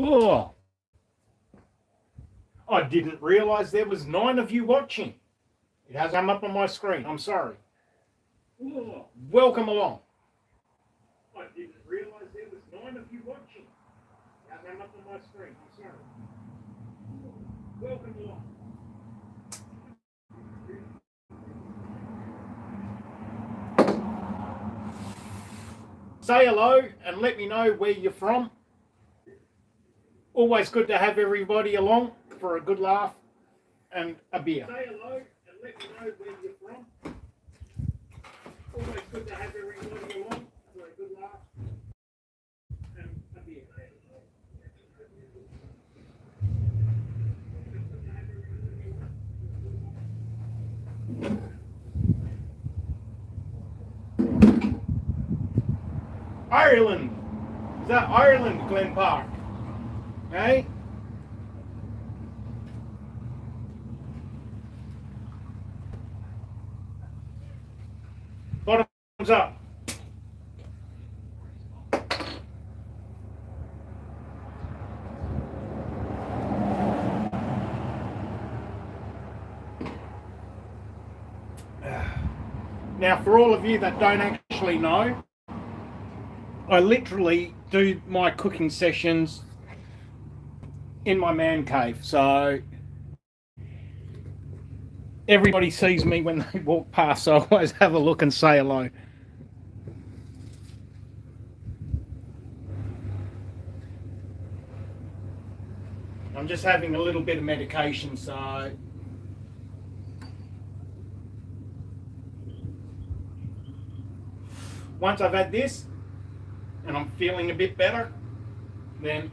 Oh, I didn't realise there was 9 of you watching. It has come up on my screen. I'm sorry. Oh, welcome along. I didn't realise there was 9 of you watching. It has come up on my screen. I'm sorry. Welcome along. Say hello and let me know where you're from. Always good to have everybody along for a good laugh and a beer. Say hello and let me know where you're from. Always good to have everybody along for a good laugh and a beer. Ireland. Is that Ireland, Glen Park? Hey? Bottoms up. Now, for all of you that don't actually know, I literally do my cooking sessions in my man cave. So everybody sees me when they walk past, so I always have a look and say hello. I'm just having a little bit of medication, so once I've had this and I'm feeling a bit better, then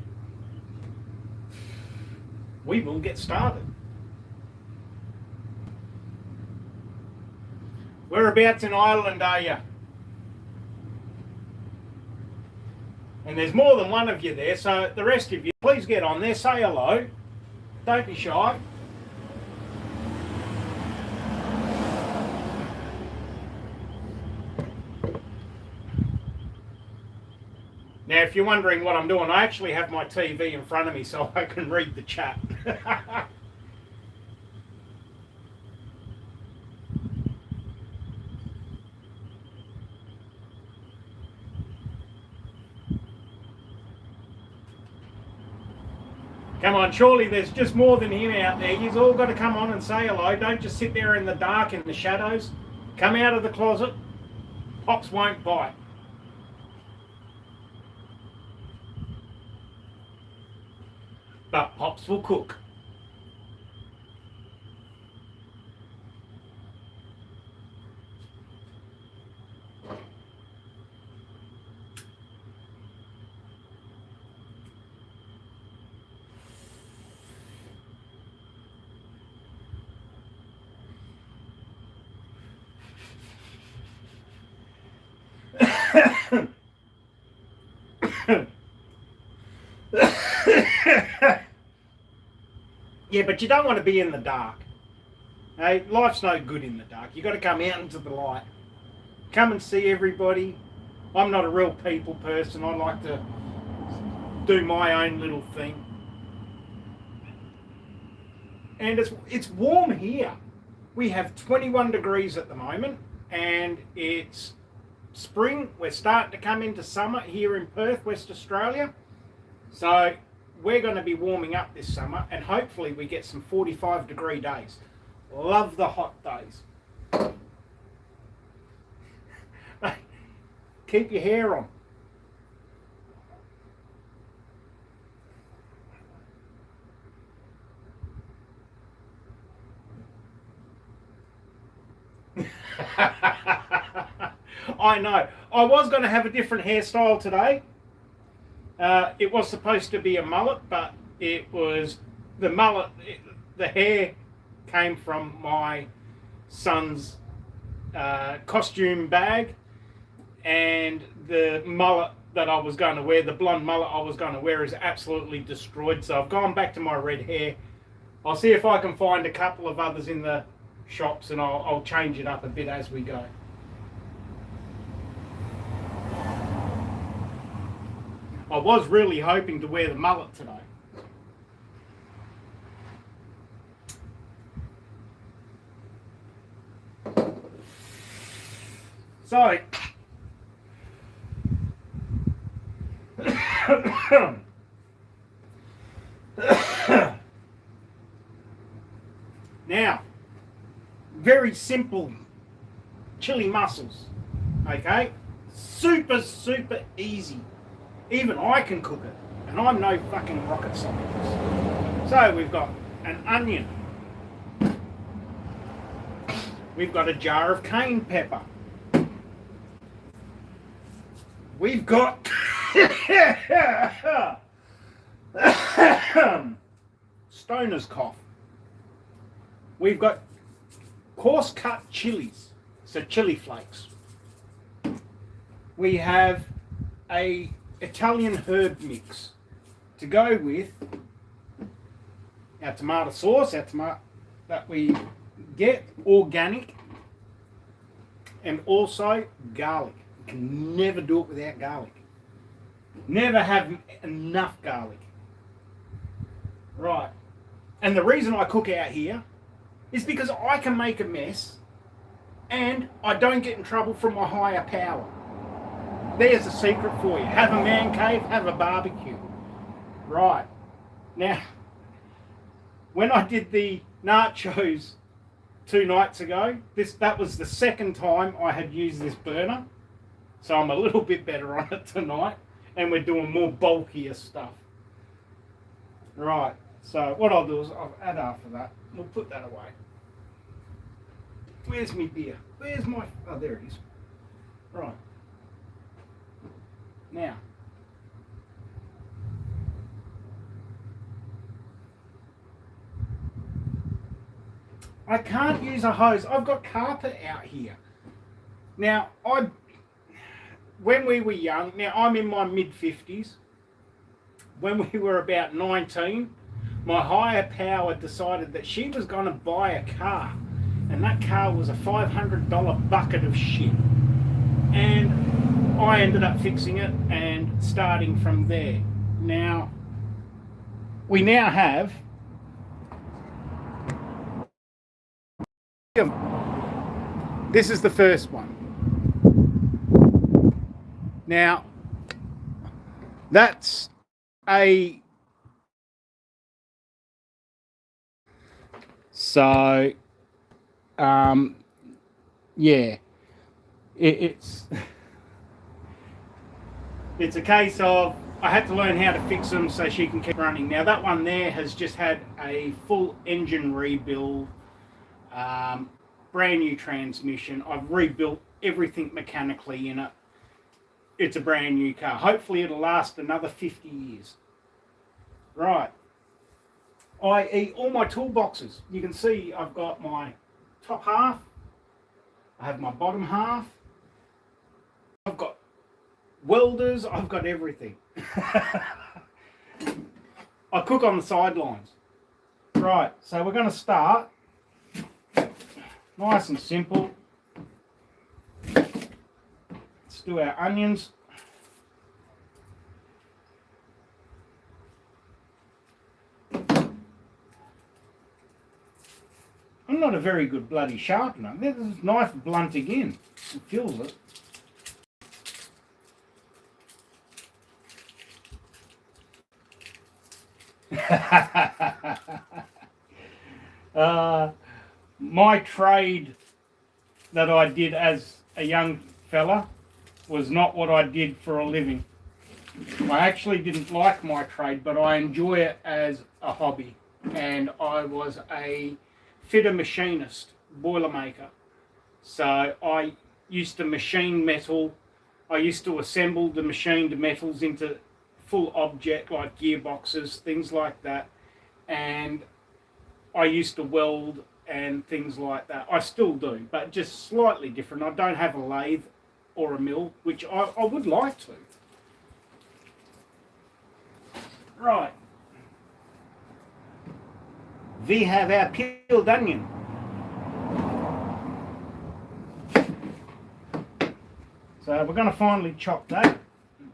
we will get started. Whereabouts in Ireland are you? And there's more than one of you there, so the rest of you, please get on there, say hello, don't be shy. Now, if you're wondering what I'm doing, I actually have my TV in front of me so I can read the chat. Come on, surely there's just more than him out there. You've all got to come on and say hello. Don't just sit there in the dark, in the shadows. Come out of the closet. Pops won't bite. But Pops will cook. Yeah, but you don't want to be in the dark. Hey, life's no good in the dark. You've got to come out into the light. Come and see everybody. I'm not a real people person. I like to do my own little thing. And it's warm here. We have 21 degrees at the moment, and it's spring. We're starting to come into summer here in Perth, West Australia. So we're going to be warming up this summer, and hopefully we get some 45-degree days. Love the hot days. Keep your hair on. I know. I was going to have a different hairstyle today. It was supposed to be a mullet, but it was the mullet. The hair came from my son's costume bag, and the mullet that I was going to wear, the blonde mullet I was going to wear, is absolutely destroyed. So I've gone back to my red hair. I'll see if I can find a couple of others in the shops, and I'll change it up a bit as we go. I was really hoping to wear the mullet today. So, now, very simple chili mussels, okay? Super, super easy. Even I can cook it, and I'm no fucking rocket scientist. So we've got an onion. We've got a jar of cayenne pepper. We've got stoner's cough. We've got coarse cut chilies, so chili flakes. We have a Italian herb mix to go with our tomato sauce, that we get organic, and also garlic. You can never do it without garlic. Never have enough garlic. Right. And the reason I cook out here is because I can make a mess and I don't get in trouble from my higher power. There's a secret for you. Have a man cave, have a barbecue. Right. Now, when I did the nachos 2 nights ago, that was the second time I had used this burner. So I'm a little bit better on it tonight. And we're doing more bulkier stuff. Right. So what I'll do is I'll add after that. We'll put that away. Where's my beer? Where's my... Oh, there it is. Right. Now, I can't use a hose. I've got carpet out here. Now, when we were young, now I'm in my mid-50s. When we were about 19, my higher power decided that she was going to buy a car. And that car was a $500 bucket of shit. And I ended up fixing it and starting from there. Now, we now have this is the first one. Now, that's a so yeah, it's a case of I had to learn how to fix them so she can keep running. Now that one there has just had a full engine rebuild, brand new transmission. I've rebuilt everything mechanically in it. It's a brand new car. Hopefully it'll last another 50 years. Right. I eat all my toolboxes. You can see I've got my top half. I have my bottom half. I've got welders. I've got everything. I cook on the sidelines. Right, so we're going to start nice and simple. Let's do our onions. I'm not a very good bloody sharpener. There's this knife blunt again. It feels it. My trade that I did as a young fella was not what I did for a living. I actually didn't like my trade, but I enjoy it as a hobby. And I was a fitter machinist, boilermaker. So I used to machine metal. I used to assemble the machined metals into full object like gearboxes, things like that. And I used to weld and things like that. I still do, but just slightly different. I don't have a lathe or a mill, which I would like to. Right. We have our peeled onion. So we're going to finally chop that.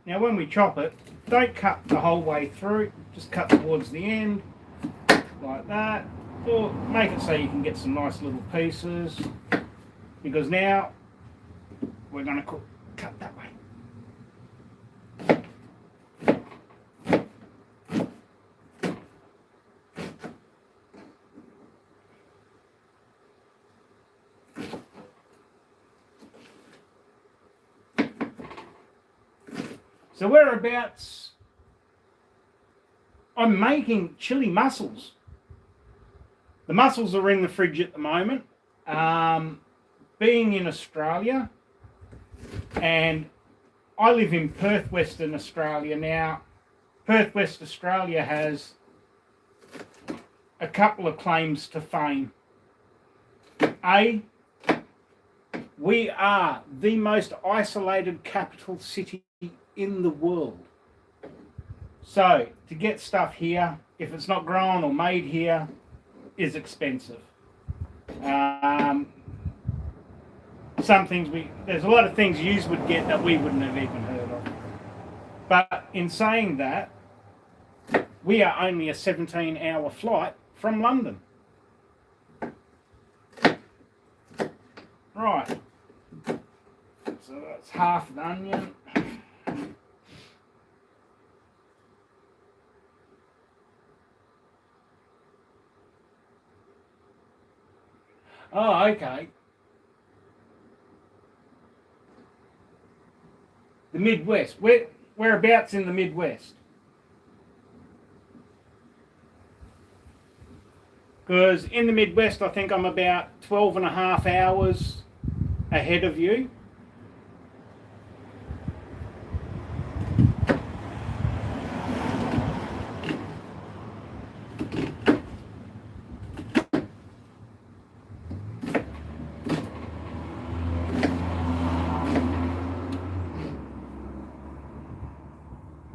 Now when we chop it, don't cut the whole way through, just cut towards the end, like that. Or make it so you can get some nice little pieces, because now we're going to cut that way. So whereabouts, I'm making chili mussels. The mussels are in the fridge at the moment. Being in Australia, and I live in Perth, Western Australia now. Perth, West Australia has a couple of claims to fame. A, we are the most isolated capital city in the world. So to get stuff here, if it's not grown or made here, is expensive. Some things there's a lot of things you would get that we wouldn't have even heard of. But in saying that, we are only a 17-hour flight from London. Right. So that's half an onion. Oh, okay. The Midwest. Whereabouts in the Midwest? Because in the Midwest, I think I'm about 12 and a half hours ahead of you.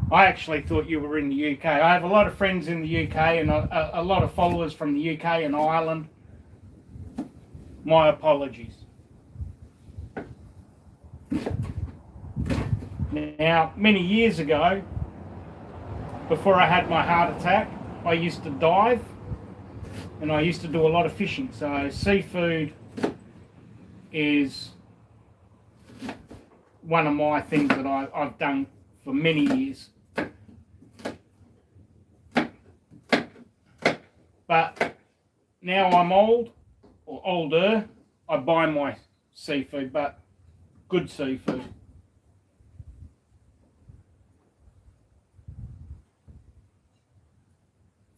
I actually thought you were in the UK. I have a lot of friends in the UK and a lot of followers from the UK and Ireland. My apologies. Now, many years ago, before I had my heart attack, I used to dive and I used to do a lot of fishing. So seafood is one of my things that I've done for many years. But now I'm old, or older, I buy my seafood, but good seafood.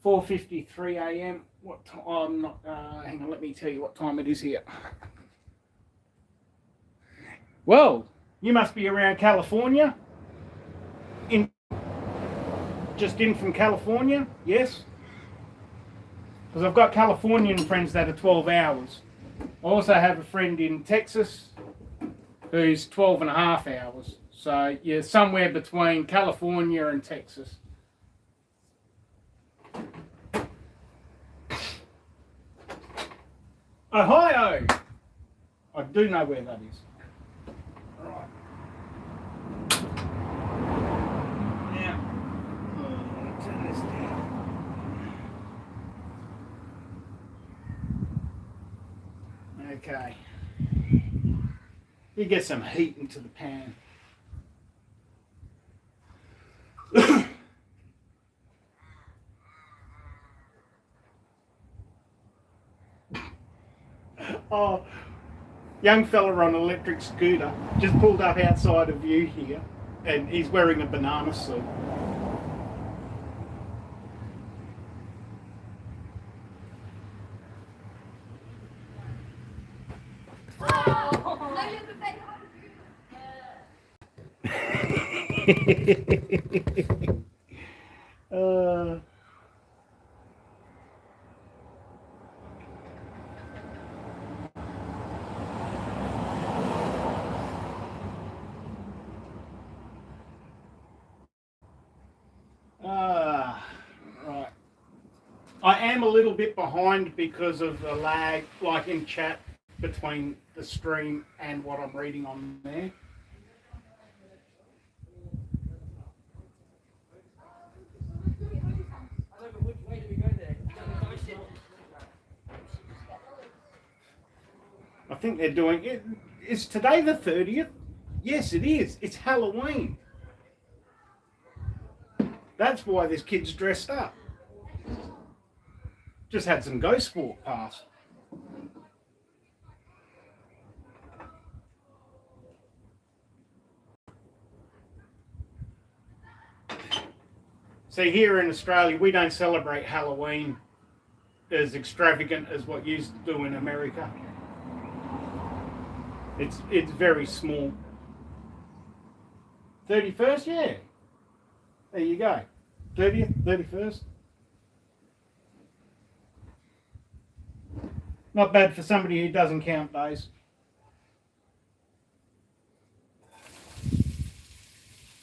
$4:53 a.m. What time? I'm not. Hang on, let me tell you what time it is here. Well, you must be around California. Just in from California, yes? Because I've got Californian friends that are 12 hours. I also have a friend in Texas who's 12 and a half hours. So you're somewhere between California and Texas. Ohio! I do know where that is. Right. Now, turn this down. Okay. You get some heat into the pan. Oh, young fella on an electric scooter just pulled up outside of you here, and he's wearing a banana suit. Right. I am a little bit behind because of the lag, like in chat, between the stream and what I'm reading on there. I think they're doing it. Is today the 30th? Yes, it is. It's Halloween. That's why this kid's dressed up. Just had some ghost walk past. See, here in Australia, we don't celebrate Halloween as extravagant as what used to do in America. It's very small. 31st, yeah. There you go. 30th, 31st. Not bad for somebody who doesn't count days.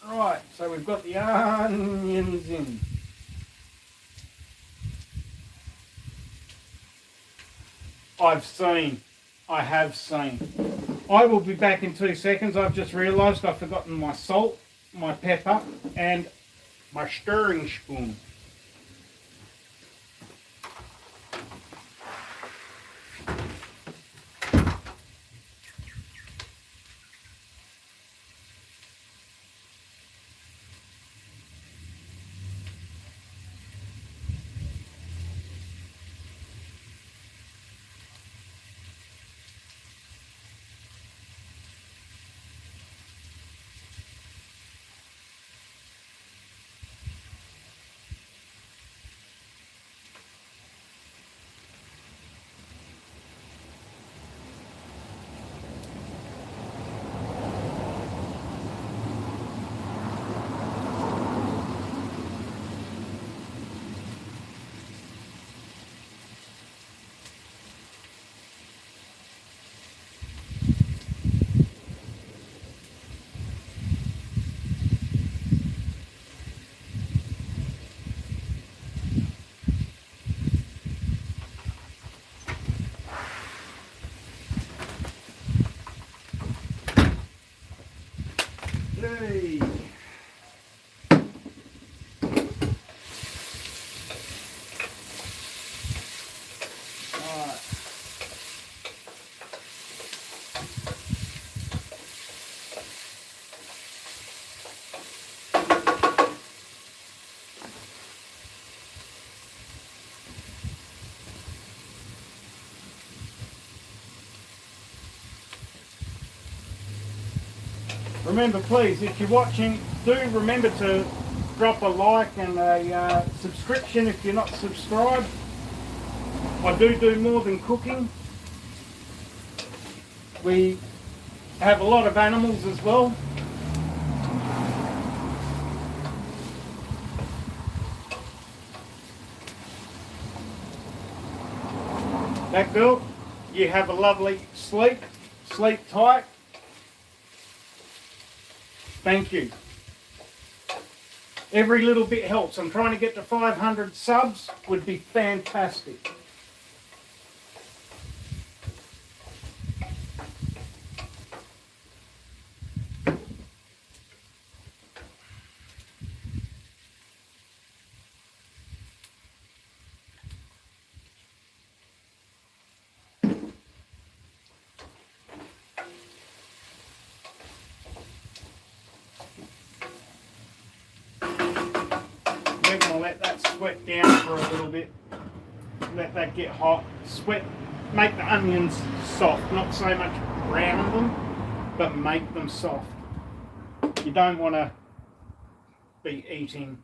Right, so we've got the onions in. I have seen. I will be back in 2 seconds. I've just realised I've forgotten my salt, my pepper, and my stirring spoon. Hey. Alright. Remember, please, if you're watching, do remember to drop a like and a subscription if you're not subscribed. I do more than cooking. We have a lot of animals as well. That girl, you have a lovely sleep. Sleep tight. Thank you. Every little bit helps. I'm trying to get to 500 subs. Would be fantastic. We're going to let that sweat down for a little bit. Let that get hot. Sweat, make the onions soft. Not so much brown them, but make them soft. You don't want to be eating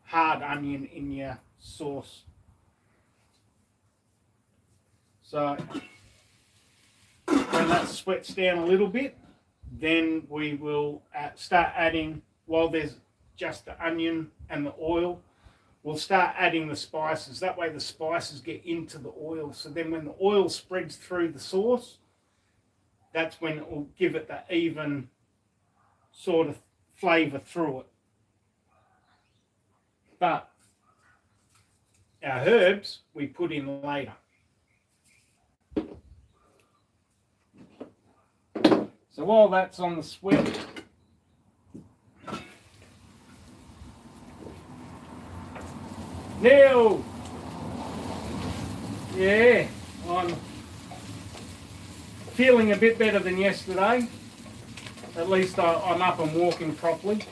hard onion in your sauce. So when that sweats down a little bit, then we will start adding, while there's just the onion and the oil, we'll start adding the spices. That way the spices get into the oil. So then when the oil spreads through the sauce, that's when it will give it that even sort of flavour through it. But our herbs we put in later. So while that's on the sweat, Neil! Yeah, Feeling a bit better than yesterday. At least I'm up and walking properly.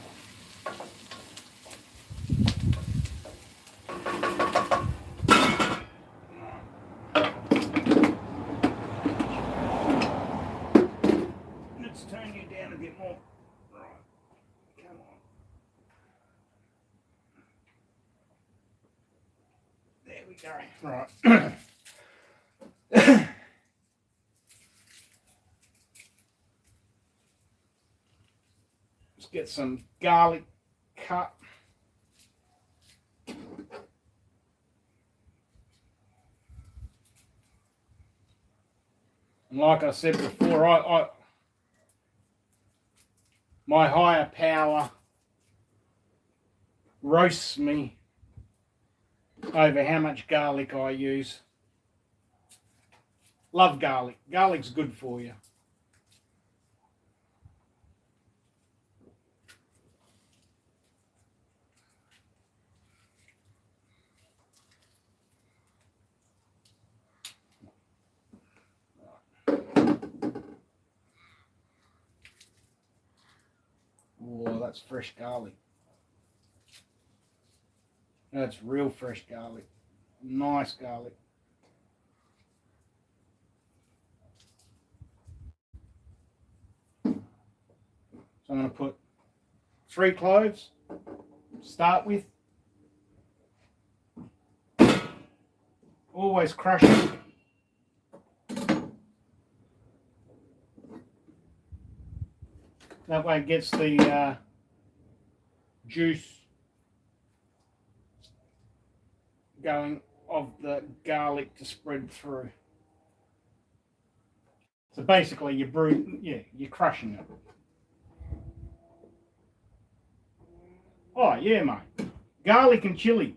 Let's turn you down a bit more. Right, come on. There we go. Right. Let's get some garlic cut. And like I said before, my higher power roasts me over how much garlic I use. Love garlic. Garlic's good for you. Oh, that's fresh garlic. That's real fresh garlic. Nice garlic. So I'm going to put 3 cloves to start with. Always crush it. That way it gets the juice going of the garlic to spread through. So basically you're crushing it. Oh yeah, mate. Garlic and chili.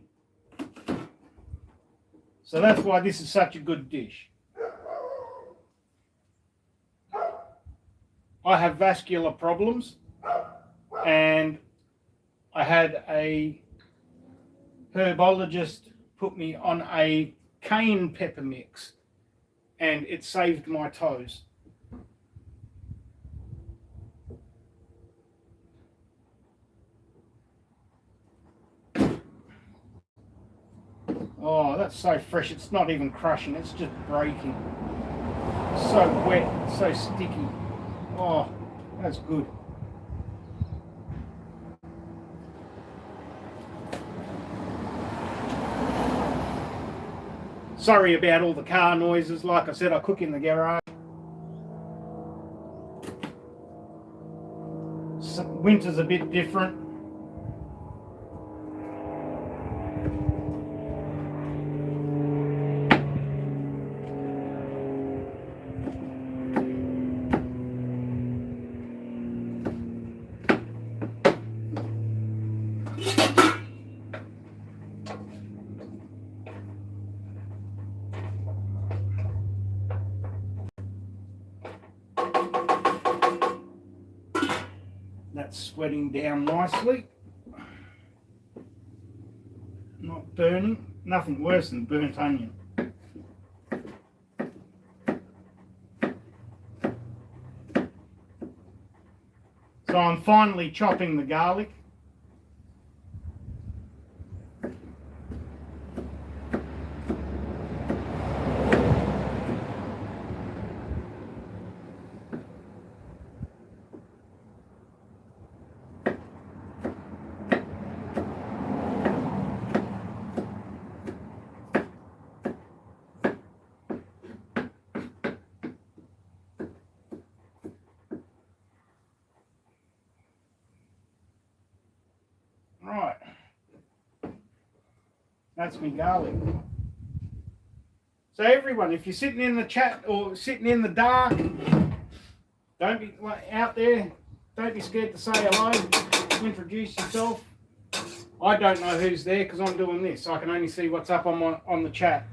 So that's why this is such a good dish. I have vascular problems, and I had a herbologist put me on a cayenne pepper mix, and it saved my toes. Oh, that's so fresh. It's not even crushing. It's just breaking. It's so wet, so sticky. Oh, that's good. Sorry about all the car noises. Like I said, I cook in the garage. Winter's a bit different. That's sweating down nicely. Not burning. Nothing worse than burnt onion. So I'm finally chopping the garlic. Right. That's me garlic. So everyone, if you're sitting in the chat or sitting in the dark, don't be out there. Don't be scared to say hello. Introduce yourself. I don't know who's there because I'm doing this. I can only see what's up on the chat.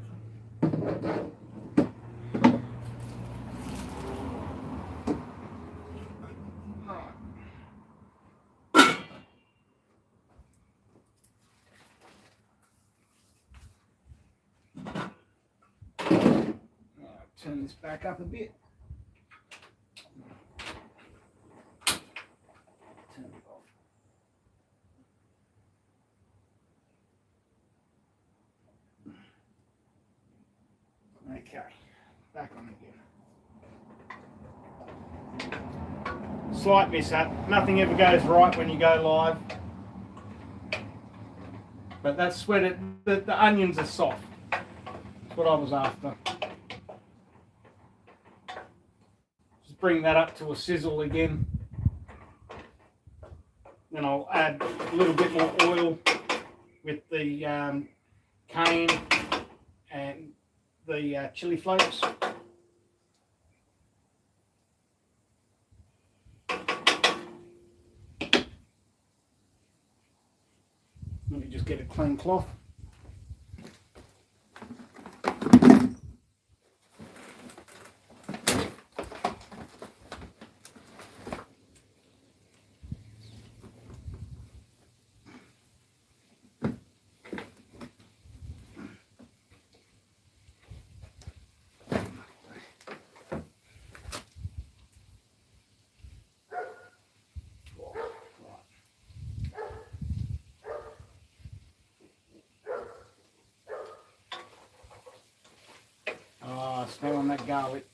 Turn this back up a bit. Back on again. Slight mishap. Nothing ever goes right when you go live. But that's when the onions are soft. That's what I was after. Just bring that up to a sizzle again. Then I'll add a little bit more oil with the cayenne and the chili flakes. Let me just get a clean cloth. Smelling that garlic.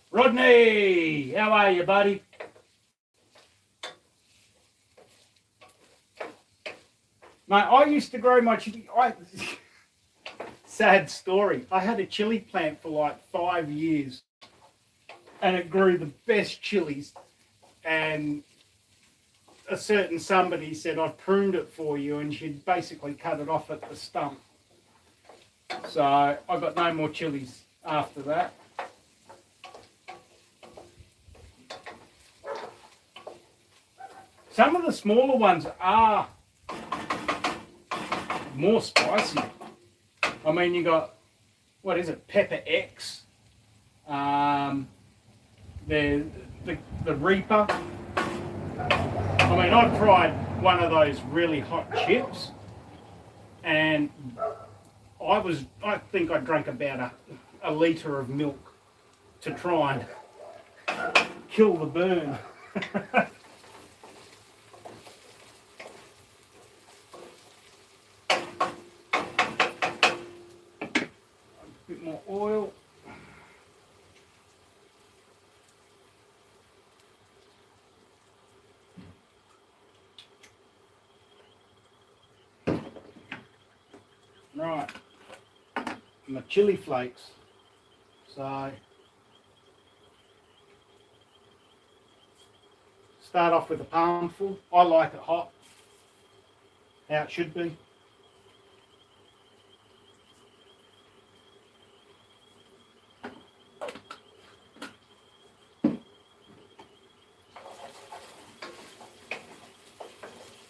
Rodney, how are you, buddy? Mate, I used to grow my chili. Sad story. I had a chili plant for like 5 years, and it grew the best chilies. And a certain somebody said, "I've pruned it for you," and she'd basically cut it off at the stump. So I got no more chilies after that. Some of the smaller ones are more spicy. I mean, you got, what is it, Pepper X, the Reaper. I mean, I've tried one of those really hot chips, and I think I drank about a litre of milk to try and kill the burn. A bit more oil. Right. My chili flakes. So start off with a palmful. I like it hot, how it should be.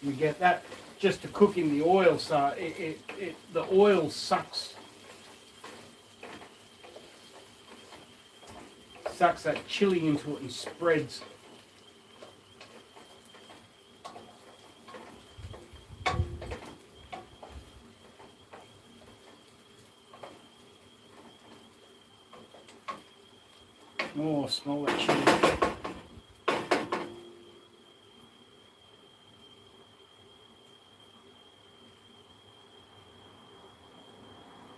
We get that just to cook in the oil, so the oil sucks that chili into it and spreads. Oh, smell that chili.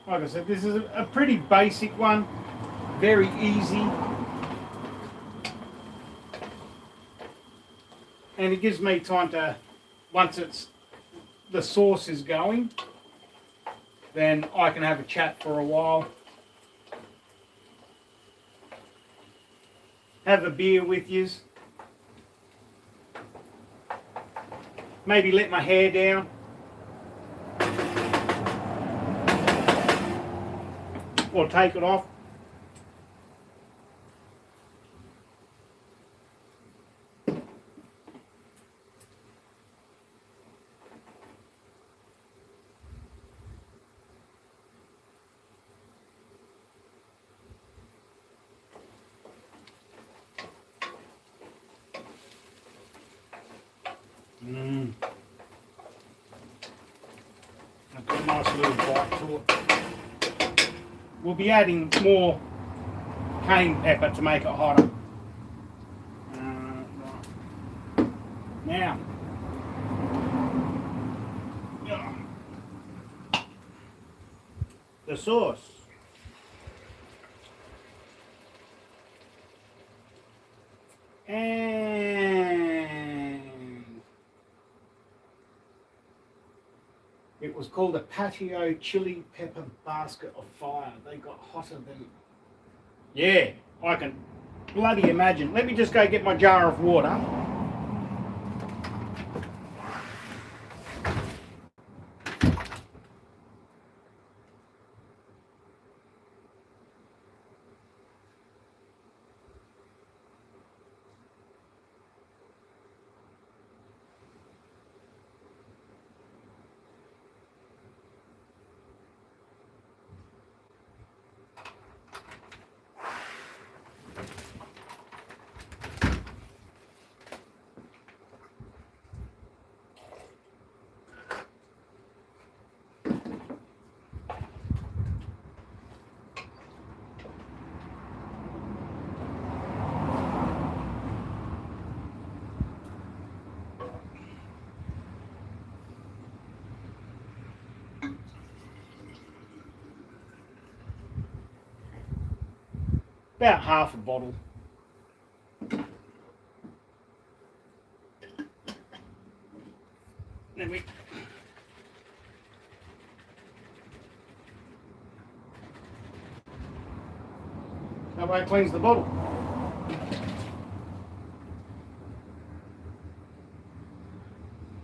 Like I said, this is a pretty basic one, very easy. And it gives me time to, once the sauce is going, then I can have a chat for a while. Have a beer with yous. Maybe let my hair down. Or take it off. I've got a nice little bite to it. We'll be adding more cayenne pepper to make it hotter. Right. Now, the sauce. It was called a patio chili pepper basket of fire. They got hotter than... Yeah, I can bloody imagine. Let me just go get my jar of water. About half a bottle. Then we... That way it cleans the bottle.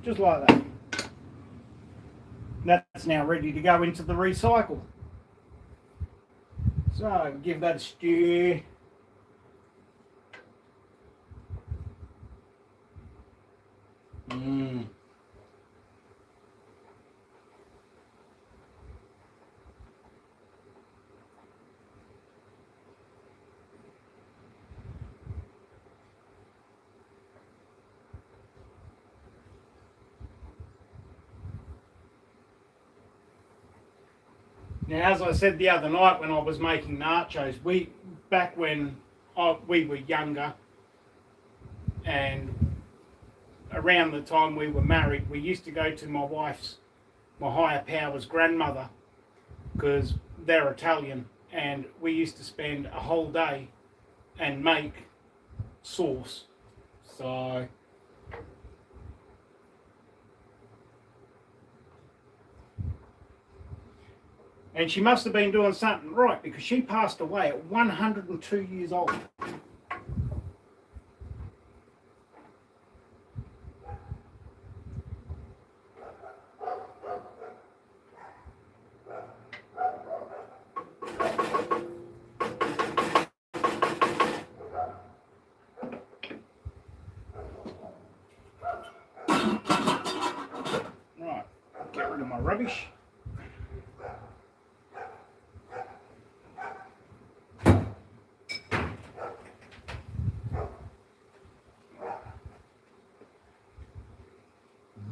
Just like that. That's now ready to go into the recycle. So give that a stir. Now, as I said the other night when I was making nachos, back when we were younger, and around the time we were married, we used to go to my higher power's grandmother, because they're Italian, and we used to spend a whole day and make sauce. So and she must have been doing something right, because she passed away at 102 years old. Right, get rid of my rubbish.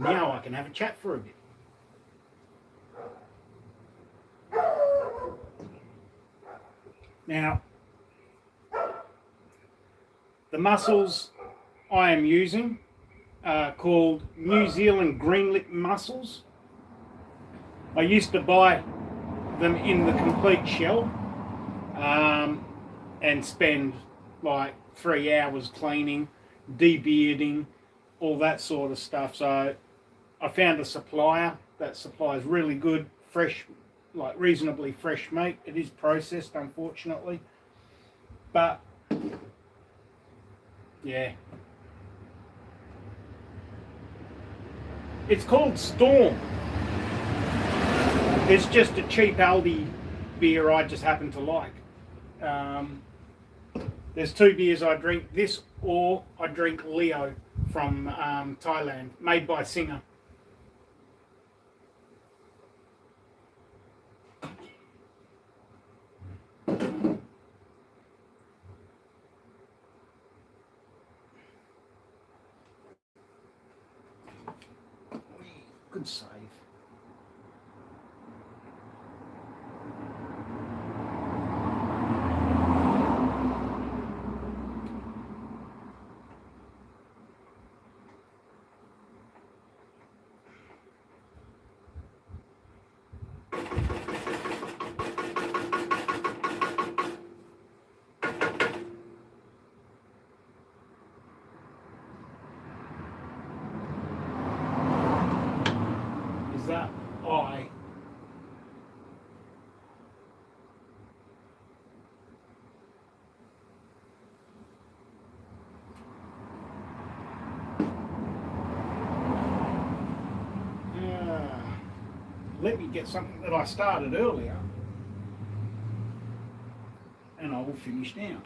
Now I can have a chat for a bit. Now, the mussels I am using are called New Zealand green-lip mussels. I used to buy them in the complete shell and spend like 3 hours cleaning, debearding, all that sort of stuff. So I found a supplier that supplies really good, fresh, like reasonably fresh meat. It is processed, unfortunately. But, yeah. It's called Storm. It's just a cheap Aldi beer I just happen to like. There's 2 beers I drink, this or I drink Leo from Thailand, made by Singer. Good save. let me get something that I started earlier, and I will finish now.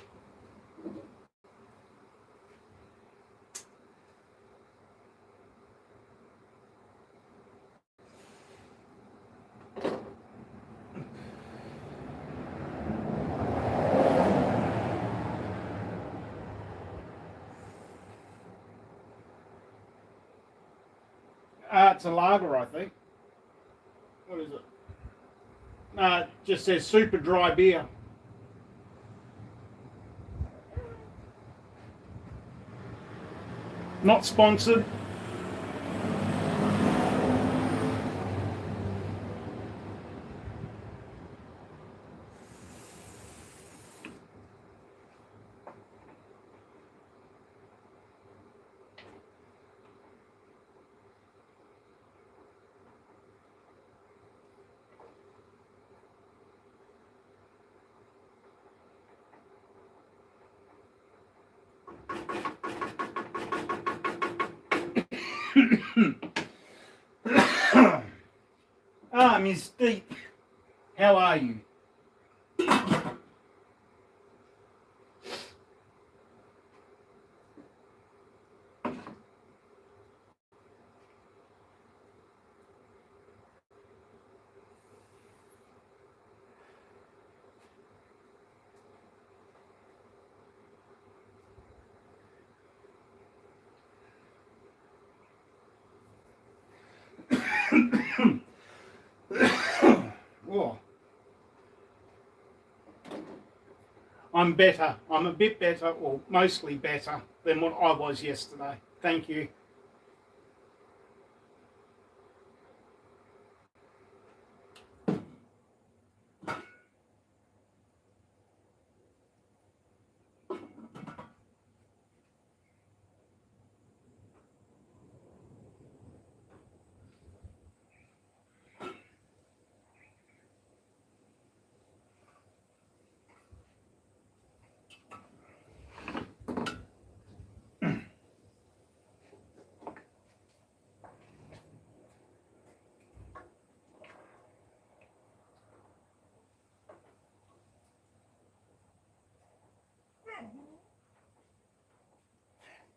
It's a lager, I think. What is it? It just says super dry beer. Not sponsored. Miss Deep, how are you? Oh, I'm better. I'm a bit better, or mostly better, than what I was yesterday. Thank you.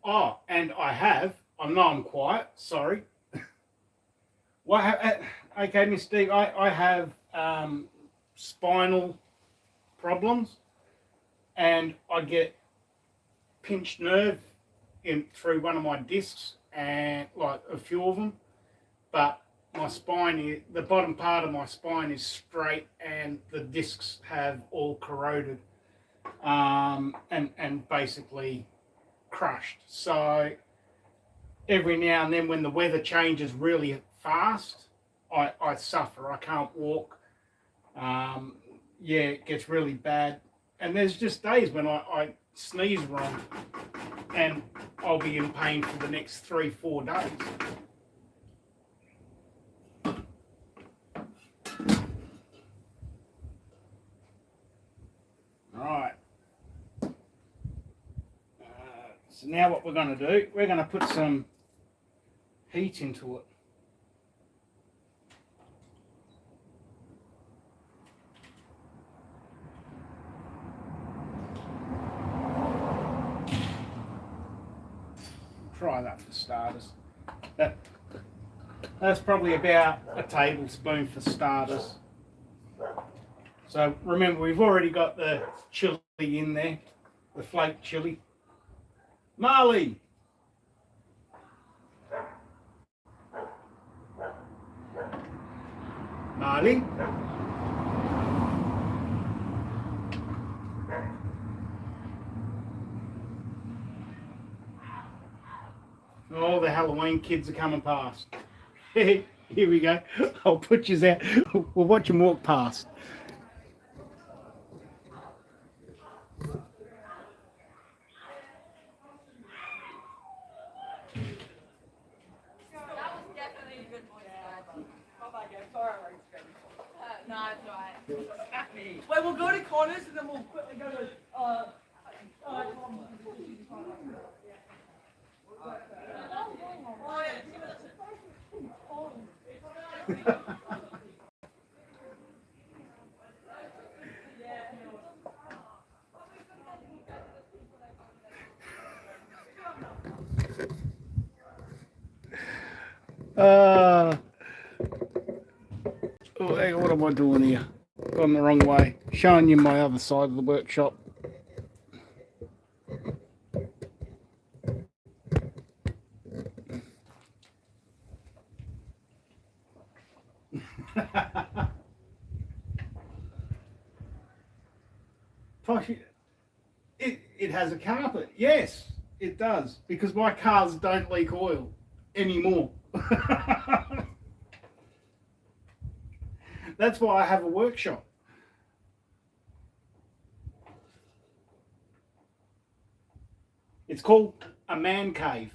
Oh, and I know I'm quiet, sorry. Okay, Miss Steve, I have spinal problems, and I get pinched nerve through one of my discs, and like a few of them, but my spine is, the bottom part of my spine is straight, and the discs have all corroded, and basically crushed. So every now and then when the weather changes really fast, I suffer. I can't walk. Yeah, it gets really bad. And there's just days when I sneeze wrong, and I'll be in pain for the next 3-4 days. All right. So now what we're going to do, we're going to put some heat into it. Try that for starters. That's probably about a tablespoon for starters. So remember, we've already got the chili in there, the flake chili. Marley! Marley? Oh, the Halloween kids are coming past. Here we go. I'll put you out. We'll watch them walk past. No, it's alright. Wait, we'll go to corners and then we'll quickly go to Oh, hang on, what am I doing here? Gone the wrong way. Showing you my other side of the workshop. It has a carpet. Yes, it does. Because my cars don't leak oil anymore. That's why I have a workshop. It's called a man cave.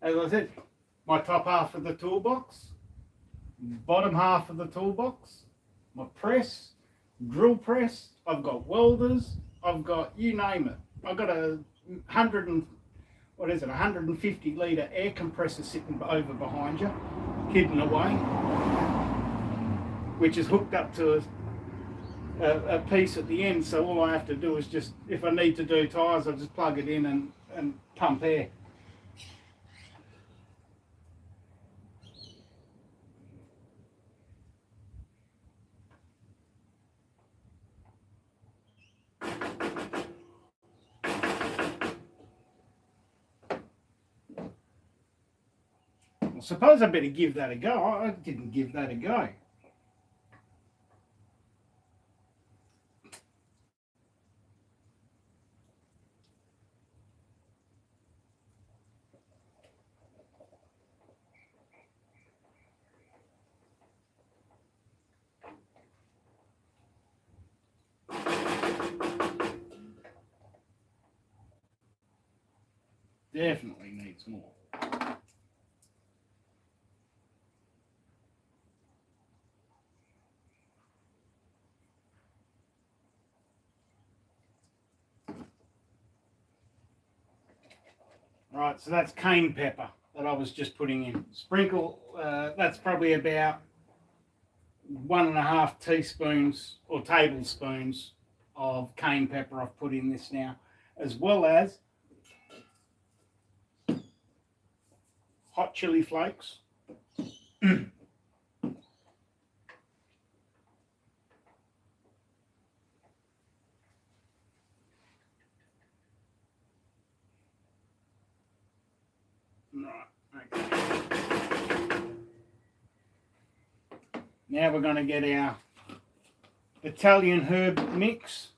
As I said, my top half of the toolbox, bottom half of the toolbox, my press, drill press, I've got welders, I've got you name it. I've got a 150 litre air compressor sitting over behind you, hidden away, which is hooked up to a piece at the end, so all I have to do is just, if I need to do tyres, I just plug it in and pump air. I suppose I better give that a go. I didn't give that a go. Definitely needs more. Right, so that's cayenne pepper that I was just putting in. Sprinkle, that's probably about 1.5 teaspoons or tablespoons of cayenne pepper I've put in this now, as well as hot chili flakes. Right, okay. Now we're going to get our Italian herb mix.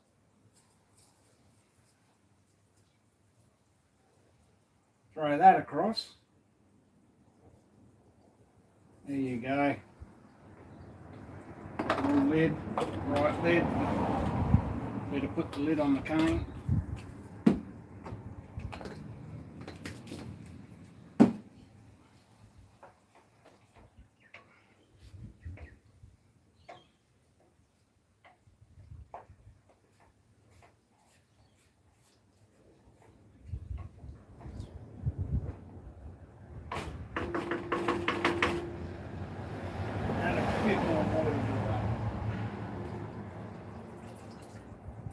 Throw that across. There you go. Wrong lid, right lid. Better put the lid on the cane.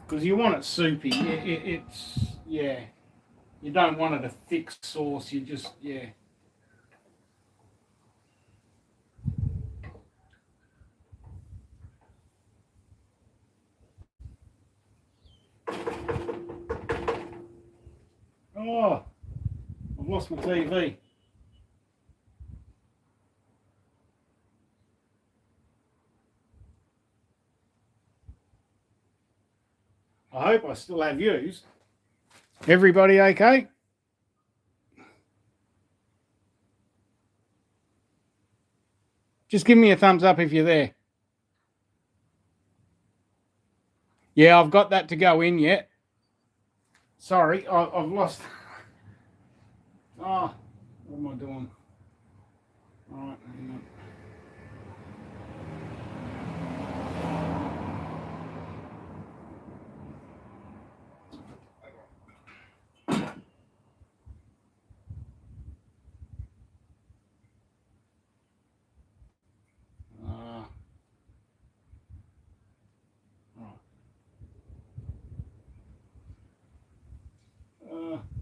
Because you want it soupy. It's, yeah. You don't want it a thick sauce. You just, yeah. Oh, I've lost my TV. I hope I still have views. Everybody okay? Just give me a thumbs up if you're there. Yeah, I've got that to go in yet. Sorry, I've lost. Oh, what am I doing? All right, hang on. Right.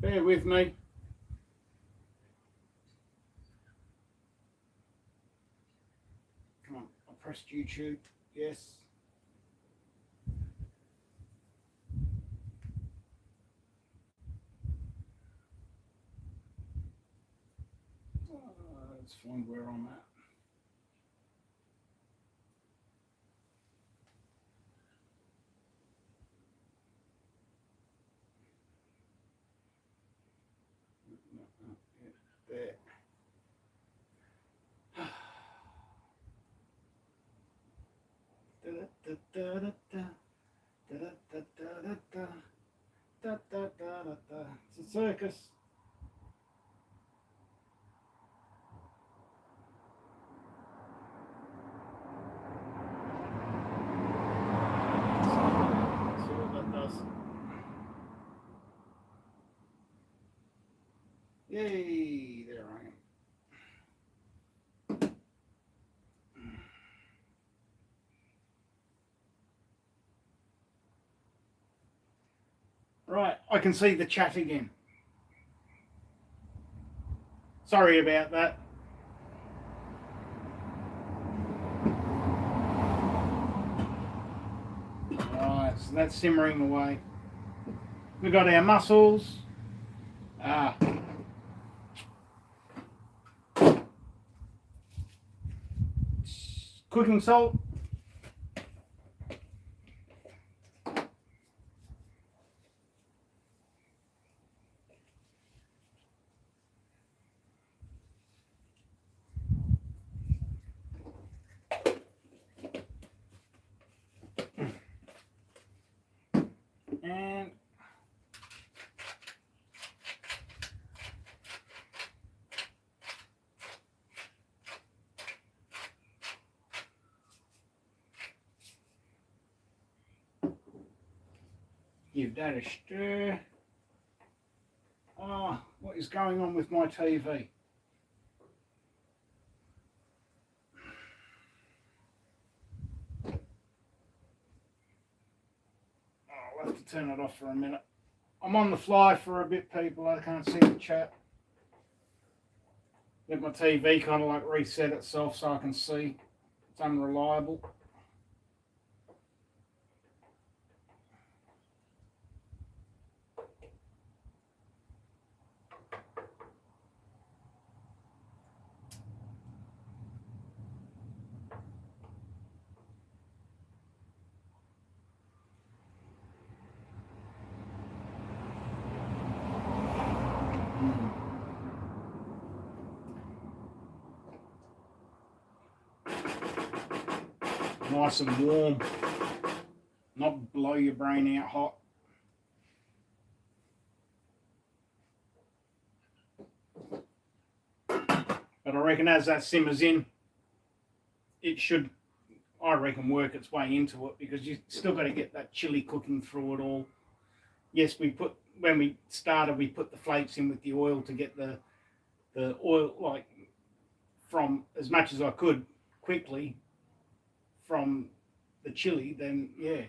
Bear with me. Come on, I pressed YouTube. Yes. Let's find where I'm at. There. It's a circus. See what that does. Yay, there I am. Right, I can see the chat again. Sorry about that. Right, so that's simmering away. We got our mussels. Cooking salt. And give that a stir. Oh, what is going on with my TV? I'll have to turn it off for a minute. I'm on the fly for a bit, people. I can't see the chat. Let my TV kind of like reset itself so I can see. It's unreliable. Nice and warm, not blow your brain out hot. But I reckon as that simmers in, it should, I reckon, work its way into it, because you still got to get that chili cooking through it all. Yes, when we started, we put the flakes in with the oil to get the oil, like, from as much as I could quickly from the chili. Then yeah,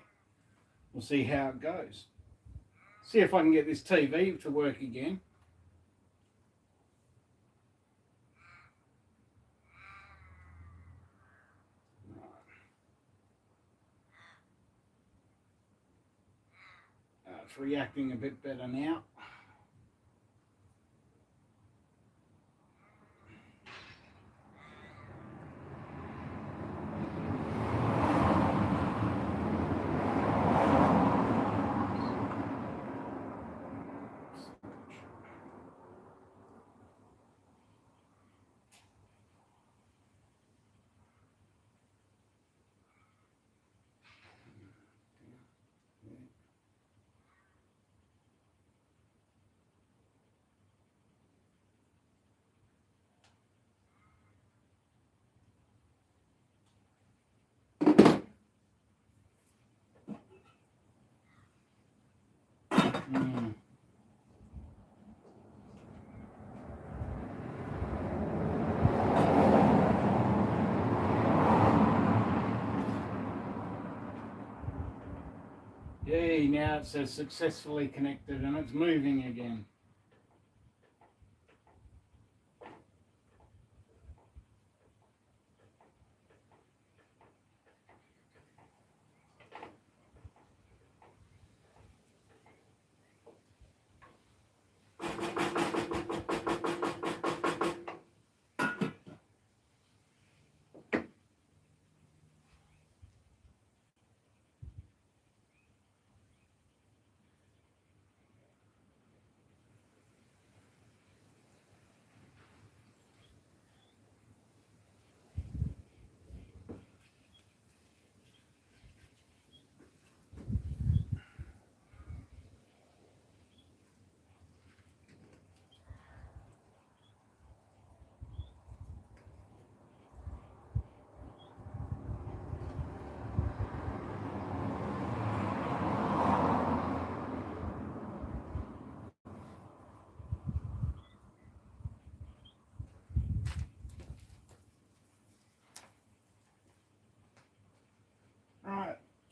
we'll see how it goes. See if I can get this TV to work again. It's reacting a bit better now. Yay, now it says successfully connected and it's moving again.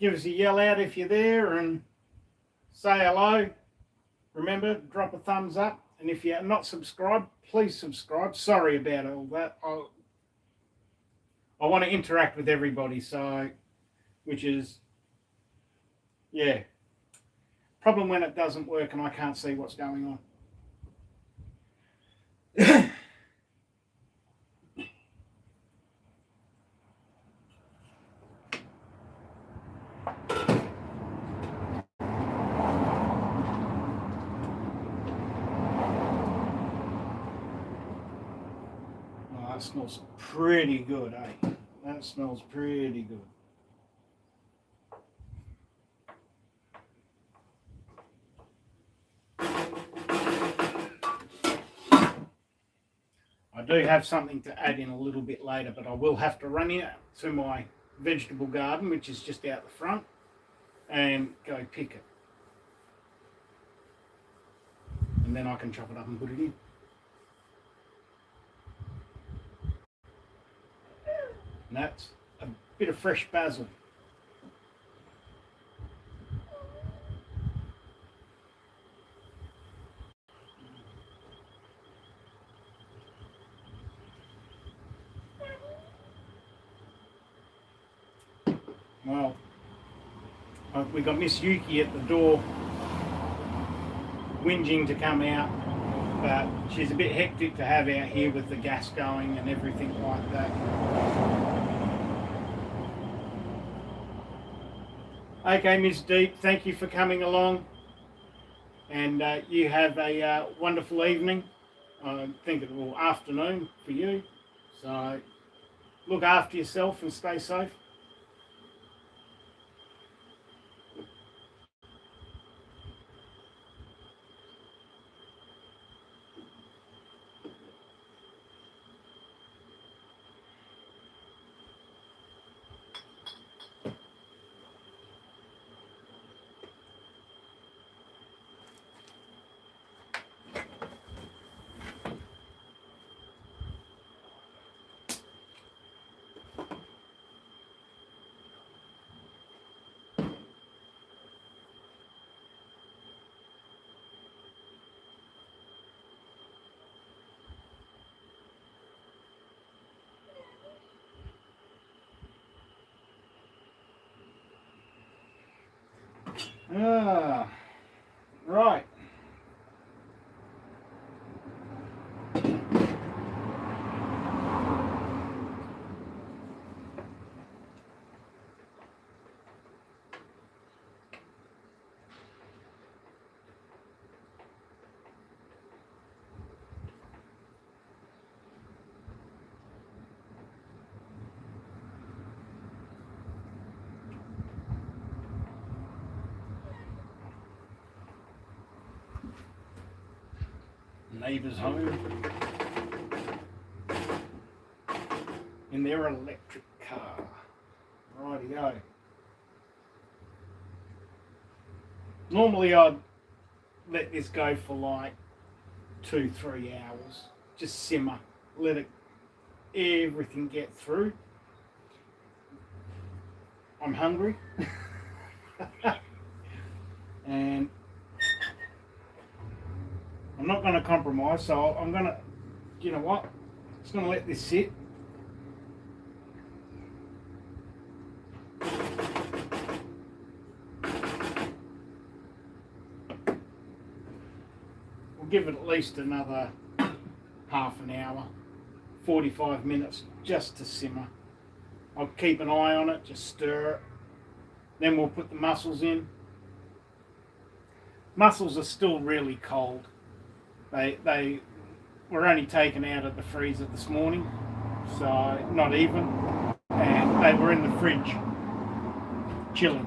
give us a yell out if you're there and say hello. Remember, drop a thumbs up. And if you're not subscribed, please subscribe. Sorry about all that. I want to interact with everybody, so, which is, yeah, problem when it doesn't work and I can't see what's going on. Oh, that smells pretty good, eh? That smells pretty good. I do have something to add in a little bit later, but I will have to run out to my vegetable garden, which is just out the front, and go pick it. And then I can chop it up and put it in. And that's a bit of fresh basil. Well, we got Miss Yuki at the door whinging to come out, but she's a bit hectic to have out here with the gas going and everything like that. Okay, Miss Deep, thank you for coming along, and you have a wonderful evening. I think it will afternoon for you, so look after yourself and stay safe. Right. Neighbours home in their electric car. Rightio. Normally I'd let this go for like 2-3 hours. Just simmer. Let it everything get through. I'm hungry. And I'm not going to compromise, so I'm going to, you know what? Just going to let this sit. We'll give it at least another half an hour, 45 minutes just to simmer. I'll keep an eye on it, just stir it. Then we'll put the mussels in. Mussels are still really cold. They were only taken out of the freezer this morning, so not even, and they were in the fridge chilling.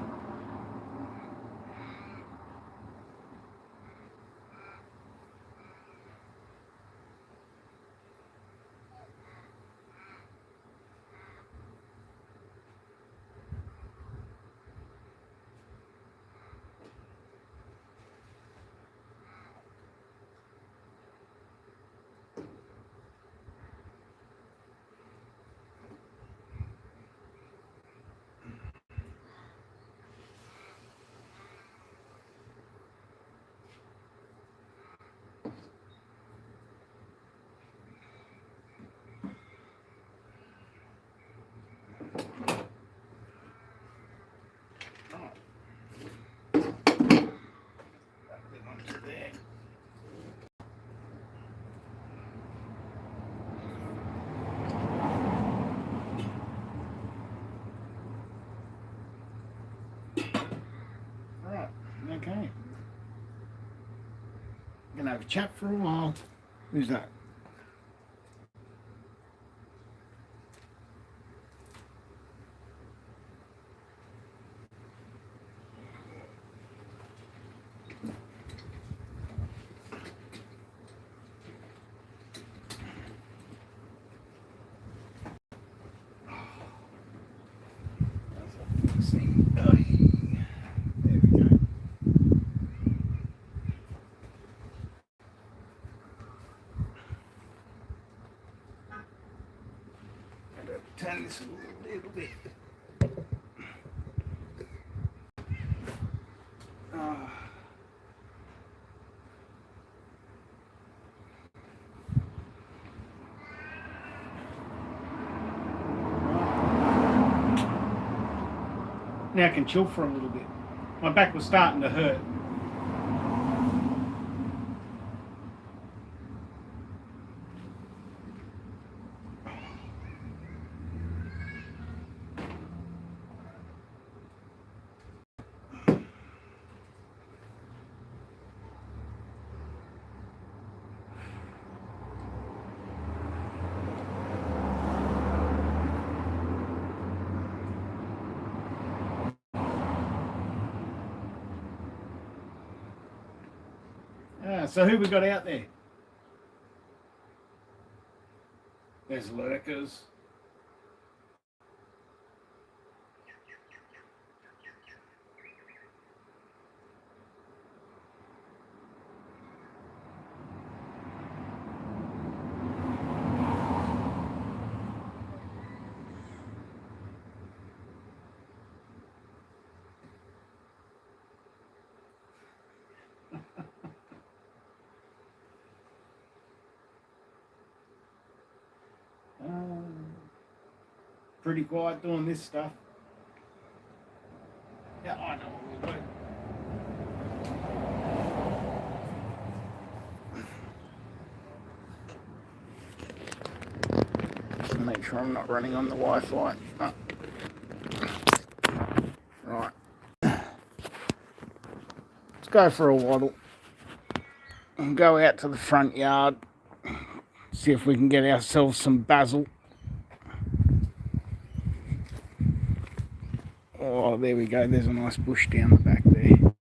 Right, okay. Gonna have a chat for a while. Who's that? There we go. Turn this a little bit. Now I can chill for a little bit. My back was starting to hurt. So who we got out there? There's lurkers. Pretty quiet doing this stuff. Yeah, I know what we'll do. Make sure I'm not running on the Wi-Fi. Oh. Right. Let's go for a waddle and go out to the front yard. See if we can get ourselves some basil. Oh, there we go. There's a nice bush down the back there.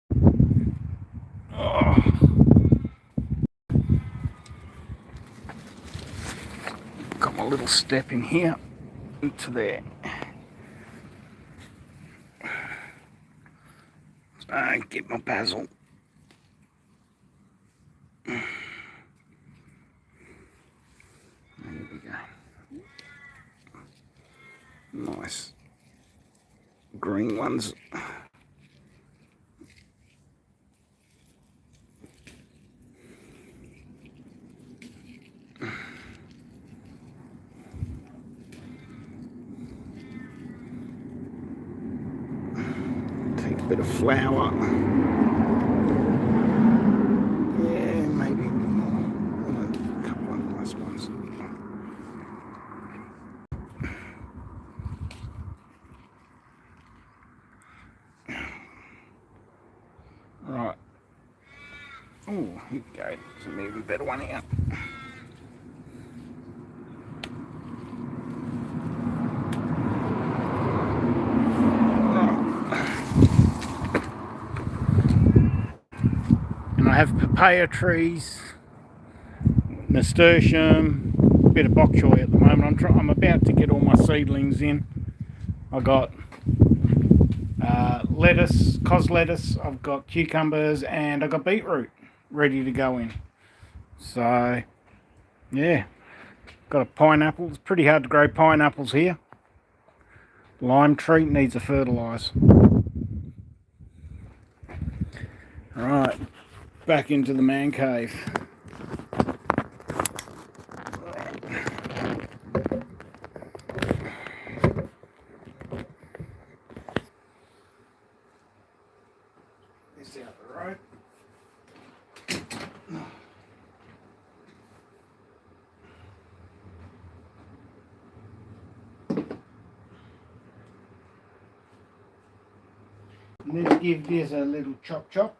Oh. Got my little step in here into there. Get my basil. There we go. Nice green ones. Take a bit of flour. Yeah, maybe more. A couple of nice ones. Right. Oh, here we go. There's an even better one here. And I have papaya trees, nasturtium, a bit of bok choy at the moment. I'm about to get all my seedlings in. I got lettuce, cos lettuce, I've got cucumbers, and I've got beetroot ready to go in. So, yeah, got a pineapple. It's pretty hard to grow pineapples here. Lime tree needs a fertilise. Right, back into the man cave. Let's give this a little chop chop.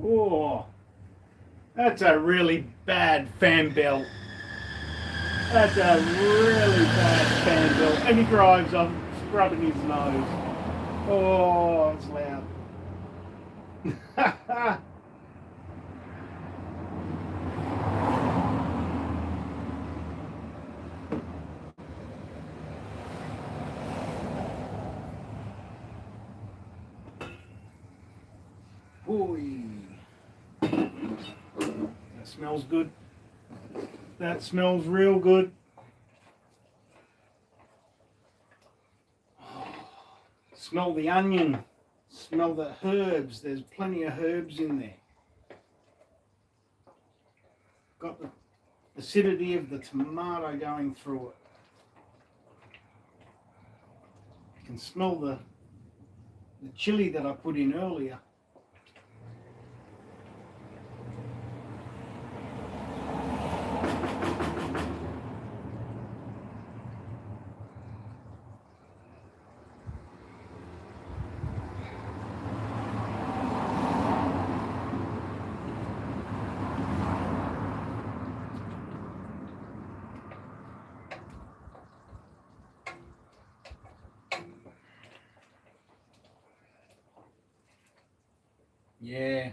Oh, that's a really bad fan belt. That's a really bad fan belt. And he drives off scrubbing his nose. Oh, it's loud. Ooh. That smells good. That smells real good. Smell the onion. Smell the herbs. There's plenty of herbs in there. Got the acidity of the tomato going through it. You can smell the chili that I put in earlier. Yeah,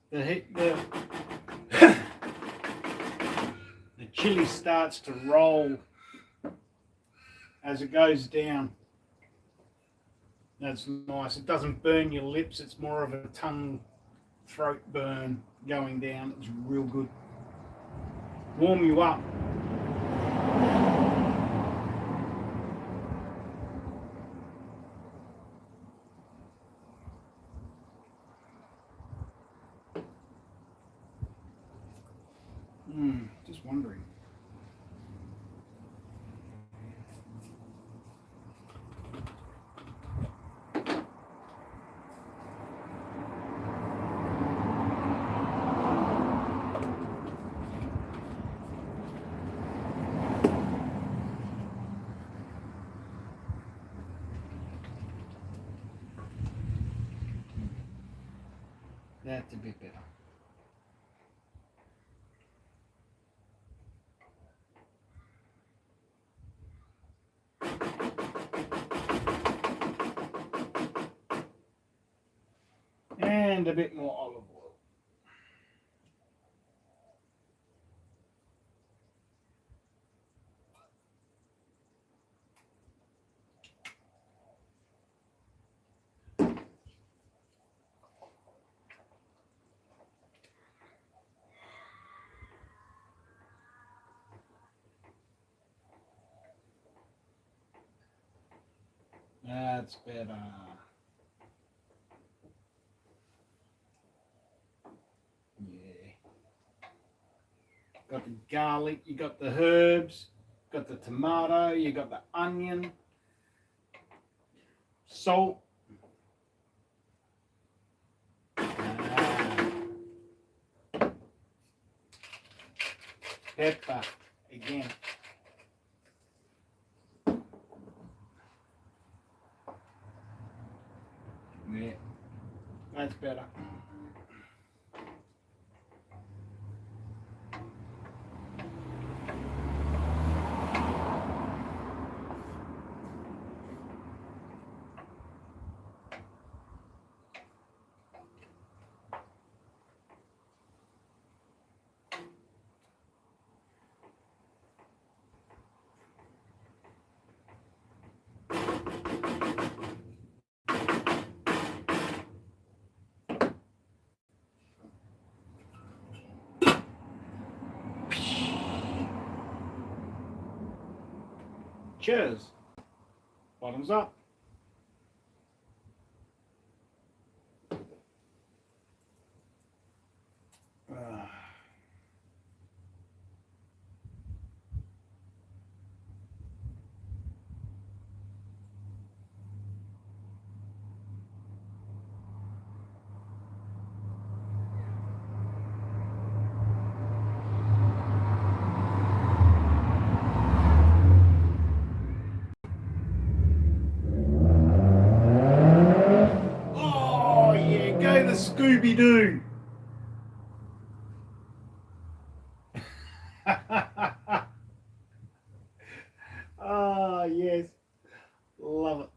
the chili starts to roll as it goes down. That's nice. It doesn't burn your lips. It's more of a tongue, throat burn going down. It's real good. Warm you up. Just wondering. That's a bit better. And a bit more olive oil. That's better. Yeah. Got the garlic, you got the herbs, got the tomato, you got the onion, salt. Pepper again. Yeah. That's better. Cheers. Bottoms up. Oh yeah, go the Scooby-Doo. Ah yes, love it.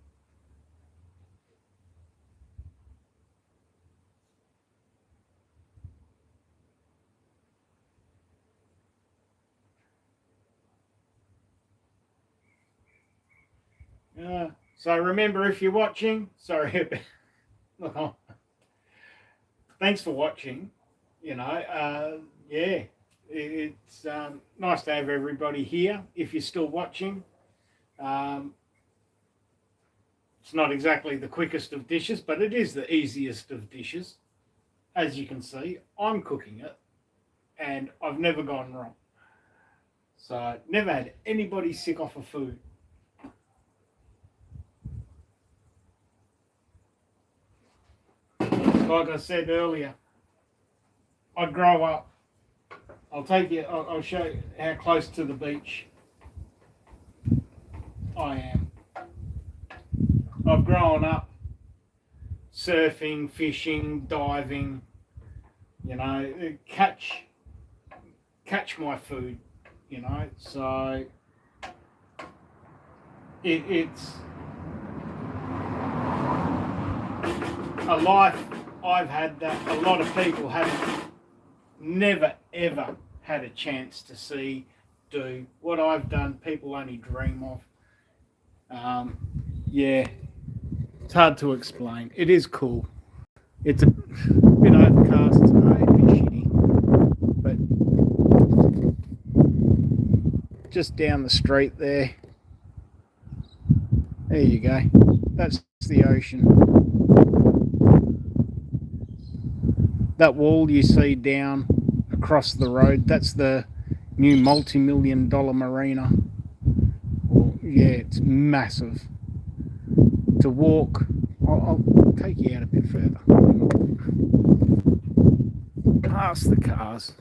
So remember, if you're watching, sorry, thanks for watching. Yeah, it's nice to have everybody here. If you're still watching, um, it's not exactly the quickest of dishes, but it is the easiest of dishes. As you can see, I'm cooking it, and I've never gone wrong. So never had anybody sick off of food. Like I said earlier, I grow up. I'll take you. I'll show you how close to the beach I am. I've grown up surfing, fishing, diving. Catch my food. So it's a life I've had that a lot of people haven't, never ever had a chance to see, do what I've done. People only dream of. Yeah, it's hard to explain. It is cool. It's a bit overcast today, a bit shitty, but just down the street there you go. That's the ocean. That wall you see down across the road, that's the new multi-million-dollar marina. Yeah, it's massive. To walk, I'll take you out a bit further. Past the cars.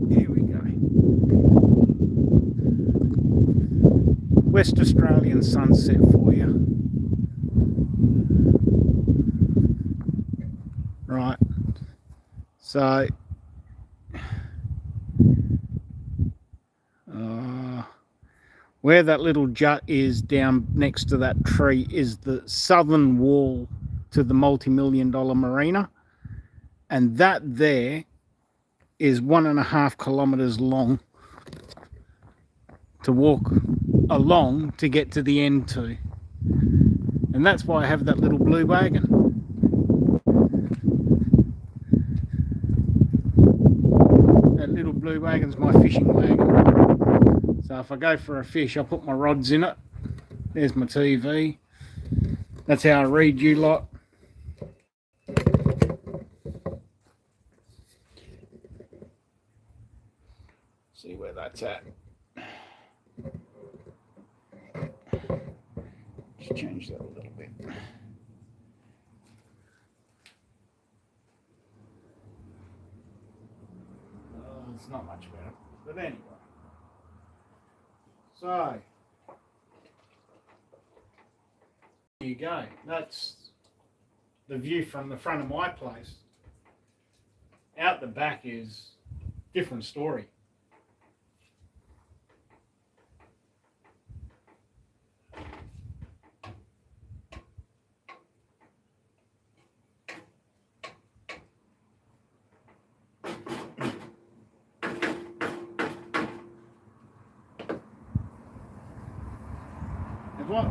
Here we go. West Australian sunset for you. Right. So where that little jut is down next to that tree is the southern wall to the multi-million-dollar marina, and that there is 1.5 kilometers long to walk along to get to the end to. And that's why I have that little blue wagon. That little blue wagon's my fishing wagon. So if I go for a fish, I put my rods in it. There's my TV. That's how I read you lot. See where that's at. Just change that a little bit. It's not much better, but anyway. So you go. That's the view from the front of my place. Out the back is different story.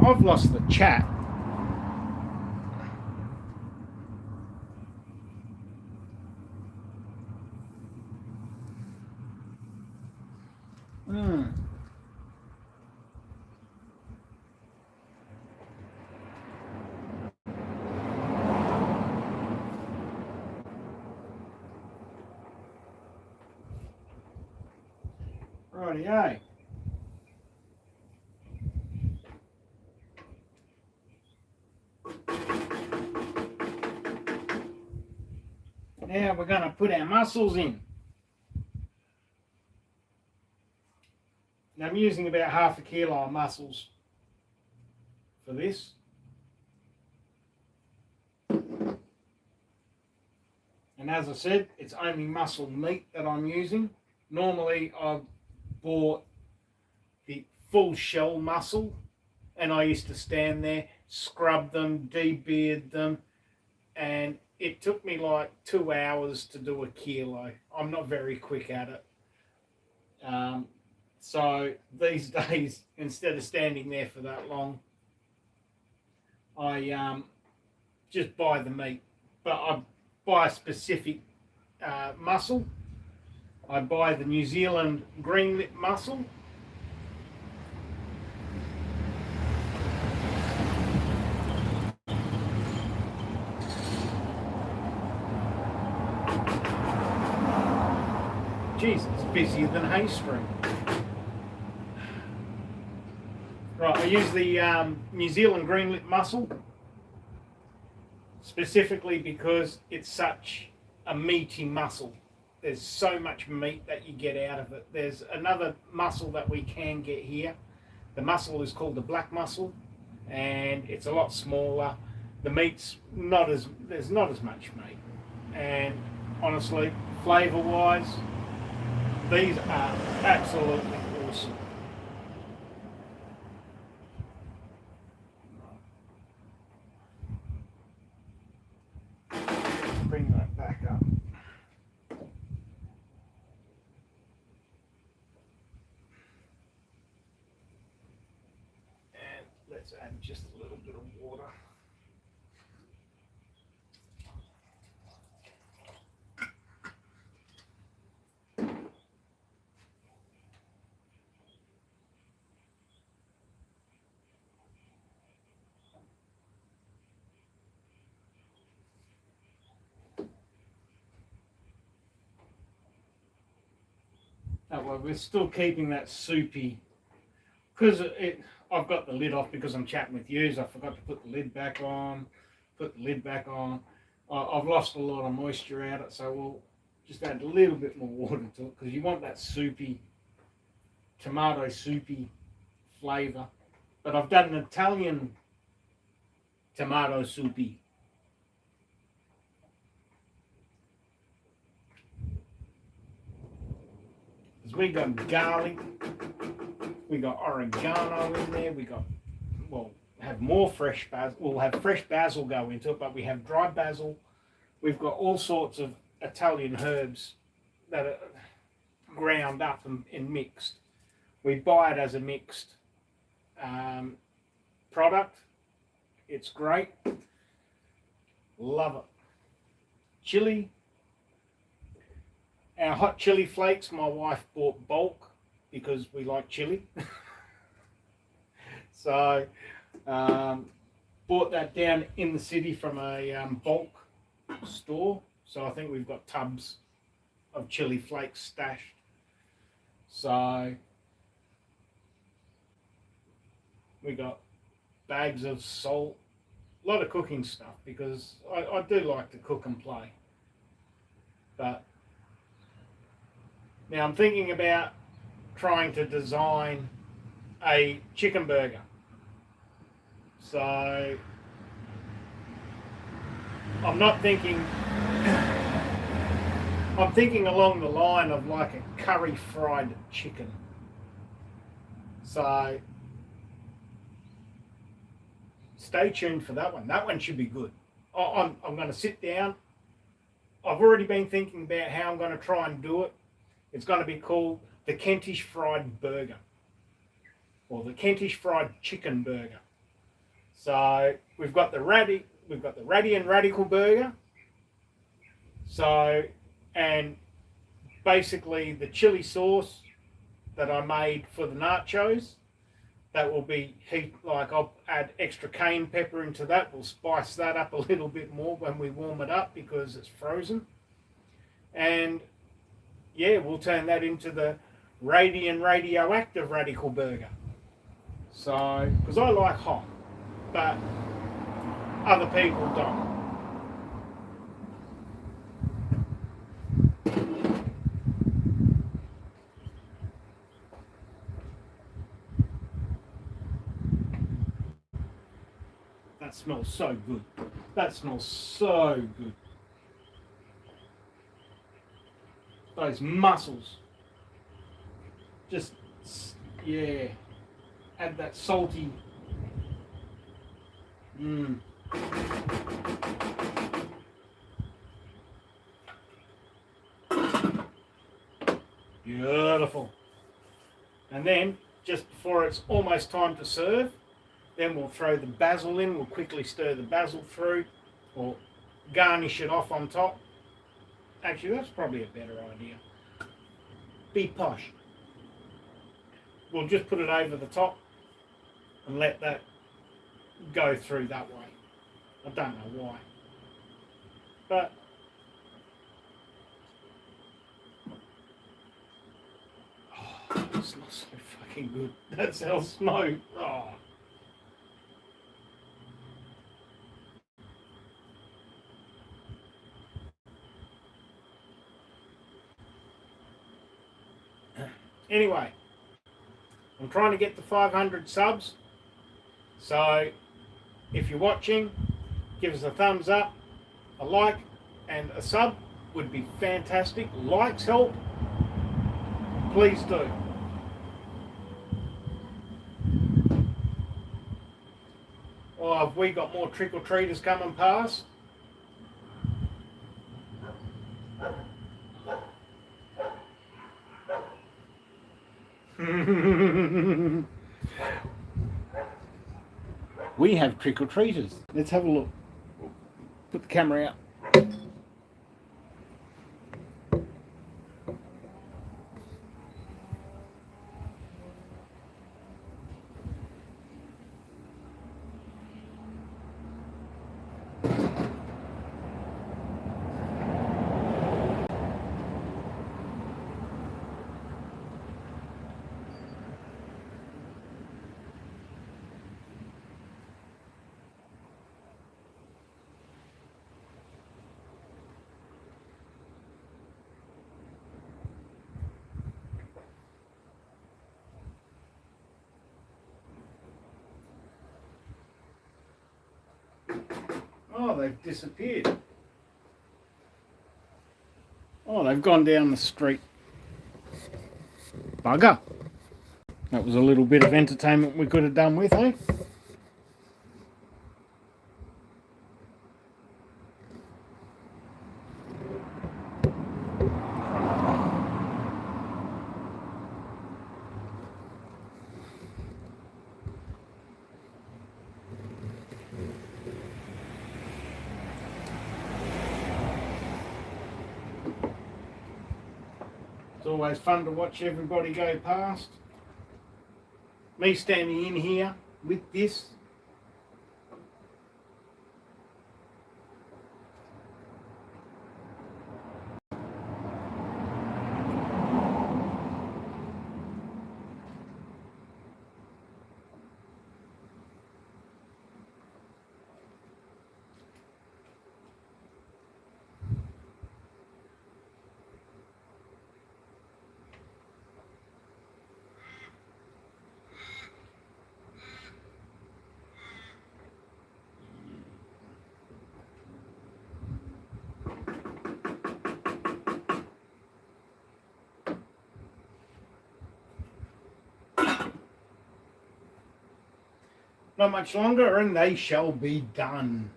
I've lost the chat. Rightio. Now we're going to put our mussels in. Now I'm using about half a kilo of mussels for this. And as I said, it's only mussel meat that I'm using. Normally I've bought the full shell mussel and I used to stand there, scrub them, debeard them, and it took me like 2 hours to do a kilo. I'm not very quick at it. So these days, instead of standing there for that long, I just buy the meat. But I buy a specific mussel. I buy the New Zealand green lip mussel. Jeez, it's busier than Hay Street. Right, I use the New Zealand green lip mussel specifically because it's such a meaty mussel. There's so much meat that you get out of it. There's another mussel that we can get here. The mussel is called the black mussel, and it's a lot smaller. The meat's there's not as much meat. And honestly, flavour-wise, these are absolutely awesome. Bring that back up. And let's add just a little bit of water. That way we're still keeping that soupy, because I've got the lid off because I'm chatting with you, so I forgot to put the lid back on. I've lost a lot of moisture out of it, so we'll just add a little bit more water to it because you want that soupy, tomato soupy flavour. But I've done an Italian tomato soupy. We got garlic, we got oregano in there, have more fresh basil. We'll have fresh basil go into it, but we have dry basil. We've got all sorts of Italian herbs that are ground up and mixed. We buy it as a mixed product. It's great. Love it. Chili. Our hot chili flakes, my wife bought bulk because we like chili. So, bought that down in the city from a bulk store. So I think we've got tubs of chili flakes stashed. So, we got bags of salt, a lot of cooking stuff because I do like to cook and play. But now I'm thinking about trying to design a chicken burger. So I'm not thinking. I'm thinking along the line of like a curry fried chicken. So stay tuned for that one. That one should be good. I'm going to sit down. I've already been thinking about how I'm going to try and do it. It's going to be called the Kentish Fried Burger, or the Kentish Fried Chicken Burger. So we've got the Ratty and Radical Burger. So, and basically the chili sauce that I made for the nachos, that will be heat, like I'll add extra cayenne pepper into that. We'll spice that up a little bit more when we warm it up because it's frozen. And yeah, we'll turn that into the radioactive radical burger. So, because I like hot, but other people don't. That smells so good. That smells so good. Those mussels. Just, yeah. Add that salty. Mmm. Beautiful. And then, just before it's almost time to serve, then we'll throw the basil in. We'll quickly stir the basil through, or garnish it off on top. Actually, that's probably a better idea. Be posh. We'll just put it over the top and let that go through that way. I don't know why. But oh, it smells so fucking good. That's our smoke. Oh. Anyway, I'm trying to get to 500 subs. So if you're watching, give us a thumbs up, a like, and a sub would be fantastic. Likes help. Please do. Oh, have we got more trick-or-treaters coming past? We have trick-or-treaters. Let's have a look. Put the camera out. Oh, they've disappeared. Oh, they've gone down the street. Bugger. That was a little bit of entertainment we could have done with, eh? It's always fun to watch everybody go past. Me standing in here with this. Not much longer, and they shall be done.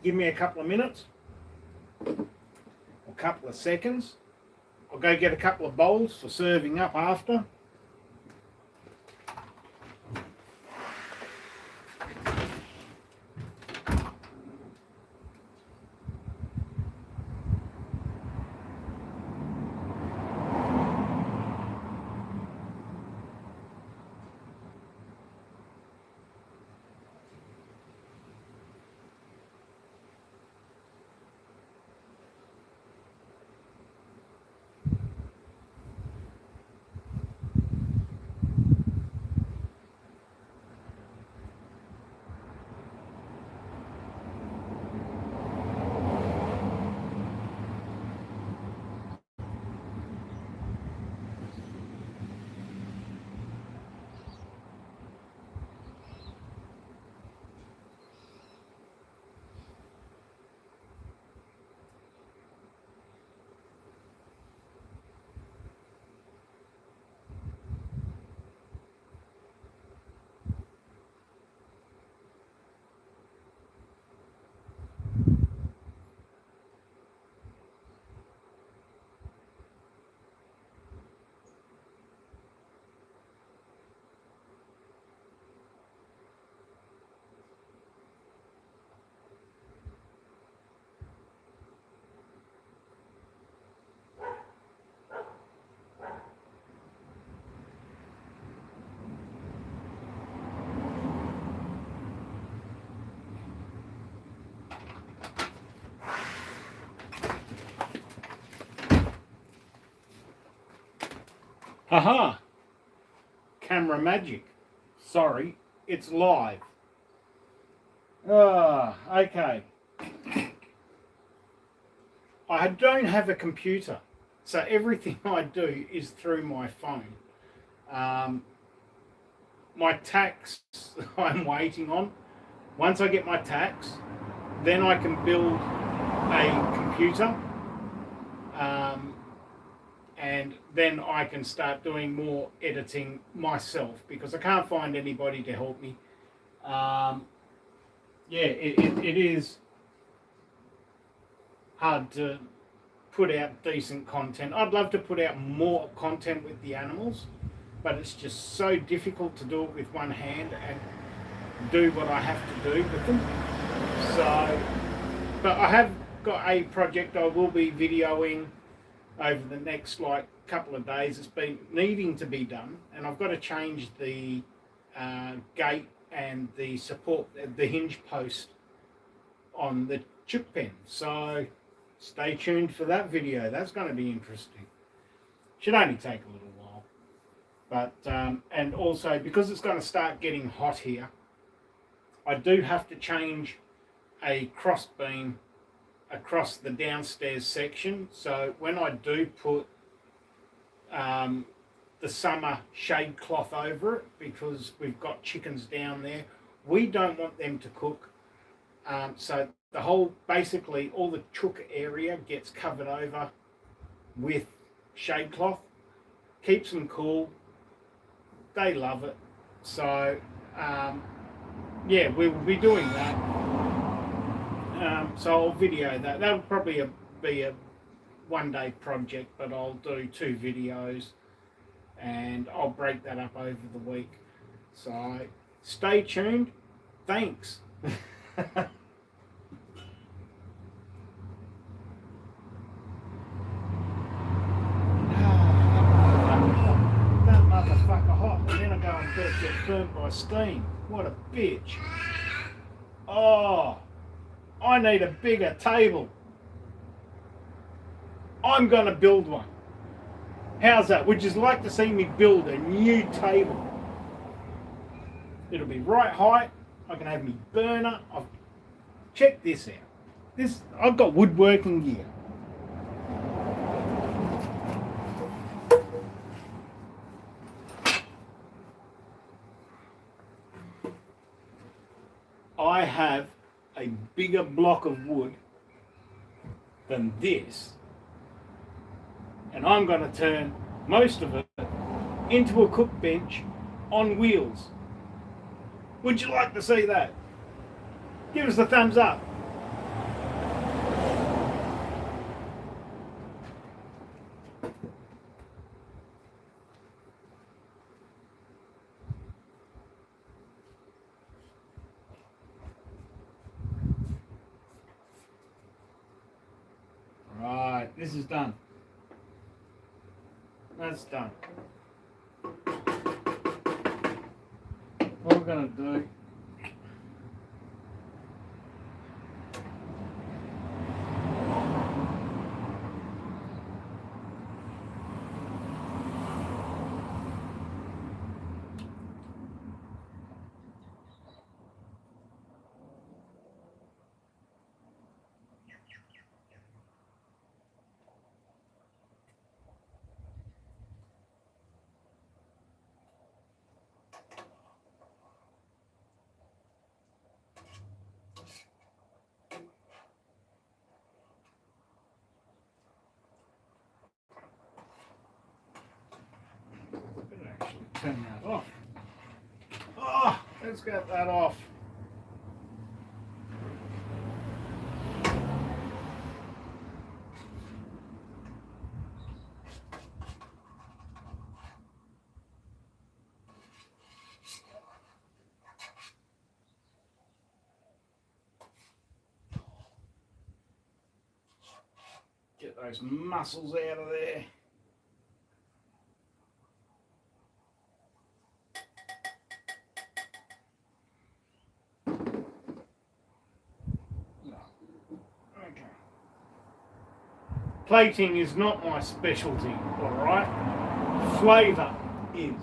Give me a couple of minutes, a couple of seconds. I'll go get a couple of bowls for serving up after. Haha! Camera magic. Sorry, it's live. Okay. I don't have a computer, so everything I do is through my phone. My tax I'm waiting on. Once I get my tax, then I can build a computer. And then I can start doing more editing myself because I can't find anybody to help me. It is hard to put out decent content. I'd love to put out more content with the animals, but it's just so difficult to do it with one hand and do what I have to do with them. So, but I have got a project I will be videoing over the next couple of days. It's been needing to be done, and I've got to change the gate and the support, the hinge post on the chook pen. So stay tuned for that video. That's going to be interesting. Should only take a little while, but and also because it's going to start getting hot here, I do have to change a cross beam across the downstairs section. So when I do put the summer shade cloth over it, because we've got chickens down there, we don't want them to cook. So the whole, basically all the chook area gets covered over with shade cloth, keeps them cool. They love it. So yeah, we will be doing that. So I'll video that. That'll probably be a one-day project, but I'll do 2 videos and I'll break that up over the week. So stay tuned. Thanks. That motherfucker hot, and then I go and get burnt by steam. What a bitch. Oh, I need a bigger table. I'm going to build one. How's that? Would you like to see me build a new table? It'll be right height. I can have me burner. Check this out. I've got woodworking gear. I have a bigger block of wood than this, and I'm going to turn most of it into a cook bench on wheels. Would you like to see that? Give us a thumbs up. Right, this is done. That's done. What we're going to do, actually turn that off. Oh, let's get that off. Get those mussels out of there. Okay. Plating is not my specialty, alright? Flavour is.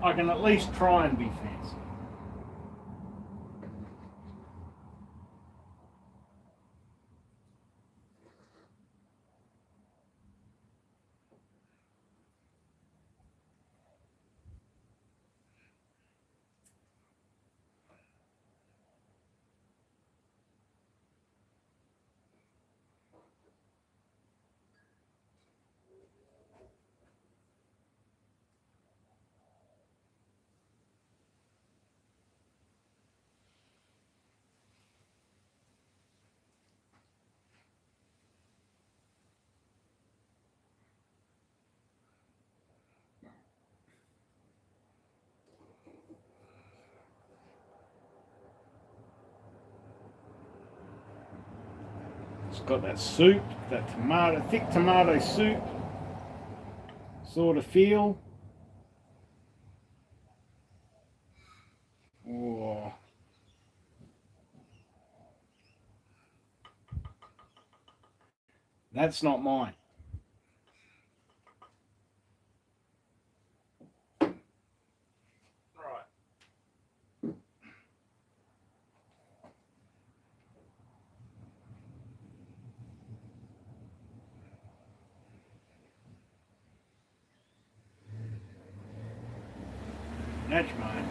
I can at least try and be fancy. It's got that soup, that tomato, thick tomato soup sort of feel. Oh. That's not mine. Right. That's mine.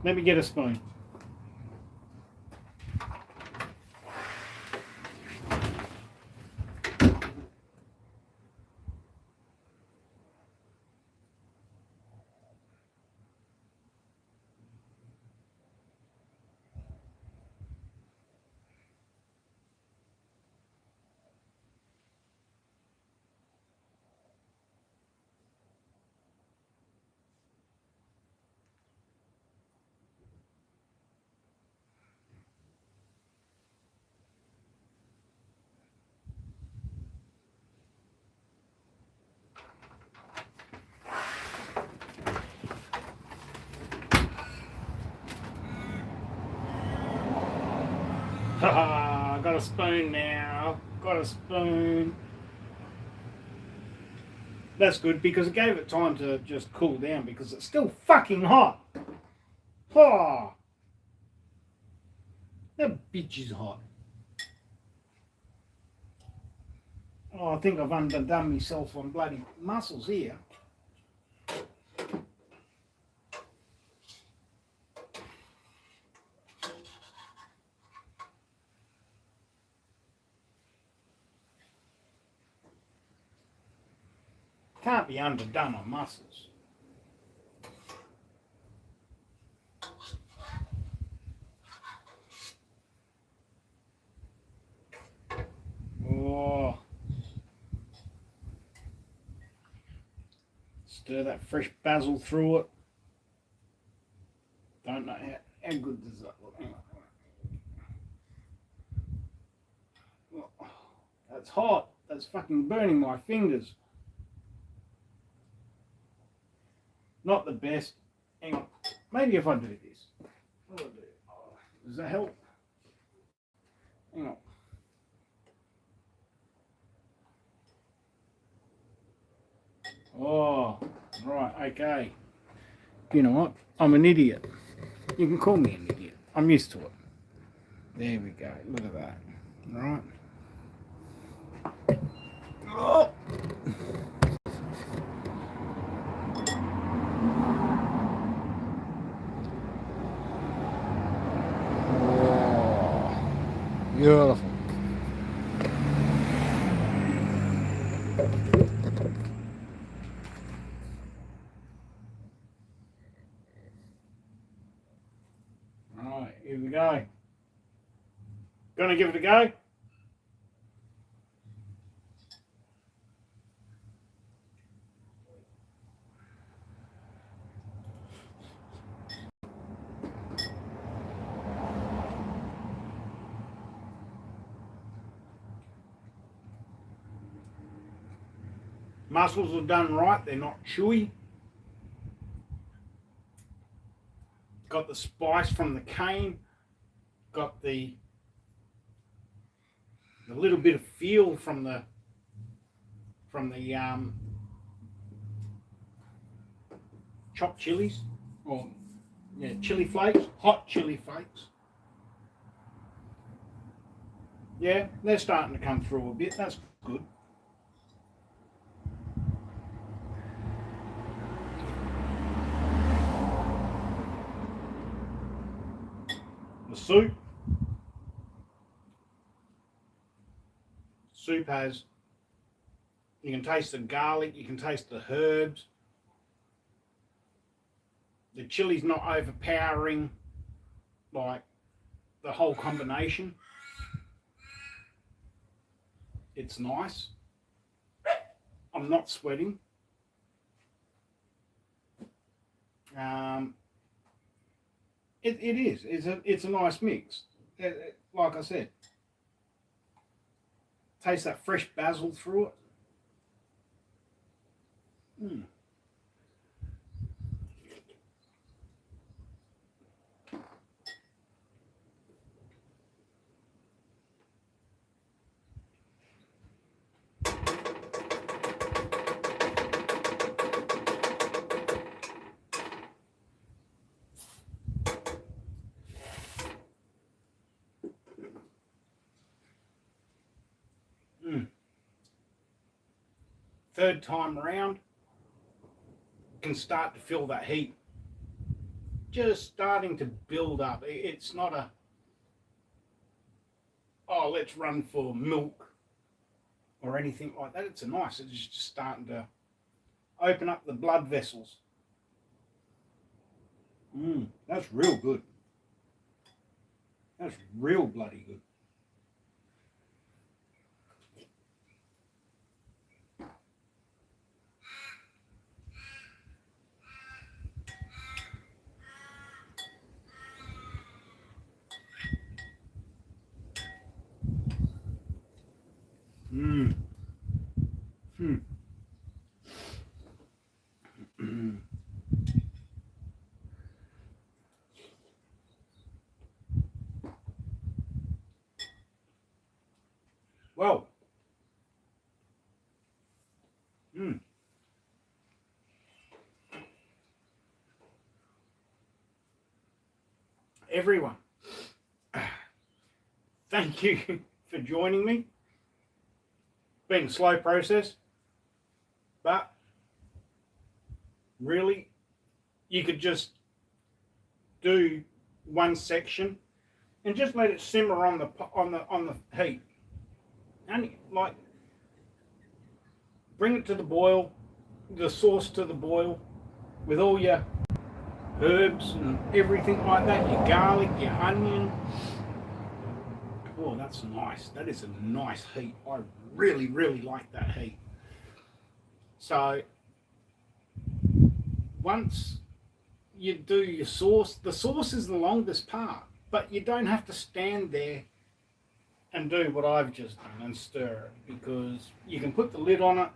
Let me get a spoon. I got a spoon now. Got a spoon. That's good because it gave it time to just cool down because it's still fucking hot. Oh, that bitch is hot. Oh, I think I've underdone myself on bloody mussels here. Can't be underdone on mussels. Oh. Stir that fresh basil through it. Don't know how good does that look. Oh, that's hot. That's fucking burning my fingers. Not the best. Hang on. Maybe if I do this. What do I do? Oh, does that help? Hang on. Oh, right, okay. You know what? I'm an idiot. You can call me an idiot. I'm used to it. There we go. Look at that. Right. Oh. Beautiful. Alright, here we go. Gonna give it a go? Mussels are done right, they're not chewy. Got the spice from the cane, got the little bit of feel from the chopped chilies, or yeah, chili flakes, hot chili flakes. Yeah, they're starting to come through a bit. That's good. The soup has, you can taste the garlic, you can taste the herbs. The chili's not overpowering like the whole combination. It's nice. I'm not sweating. It is. It's a nice mix. Like I said, taste that fresh basil through it. Mm. Mm. Third time around, can start to feel that heat. Just starting to build up. It's not a, oh, let's run for milk or anything like that. It's nice. It's just starting to open up the blood vessels. That's real good. That's real bloody good. Mmm. Hmm. everyone, thank you for joining me. Been a slow process, but really, you could just do one section and just let it simmer on the heat. Only like bring it to the boil, the sauce to the boil, with all your herbs and everything like that, your garlic, your onion. Oh, that's nice. That is a nice heat. I really, really like that heat. So once you do your sauce, the sauce is the longest part, but you don't have to stand there and do what I've just done and stir it, because you can put the lid on it,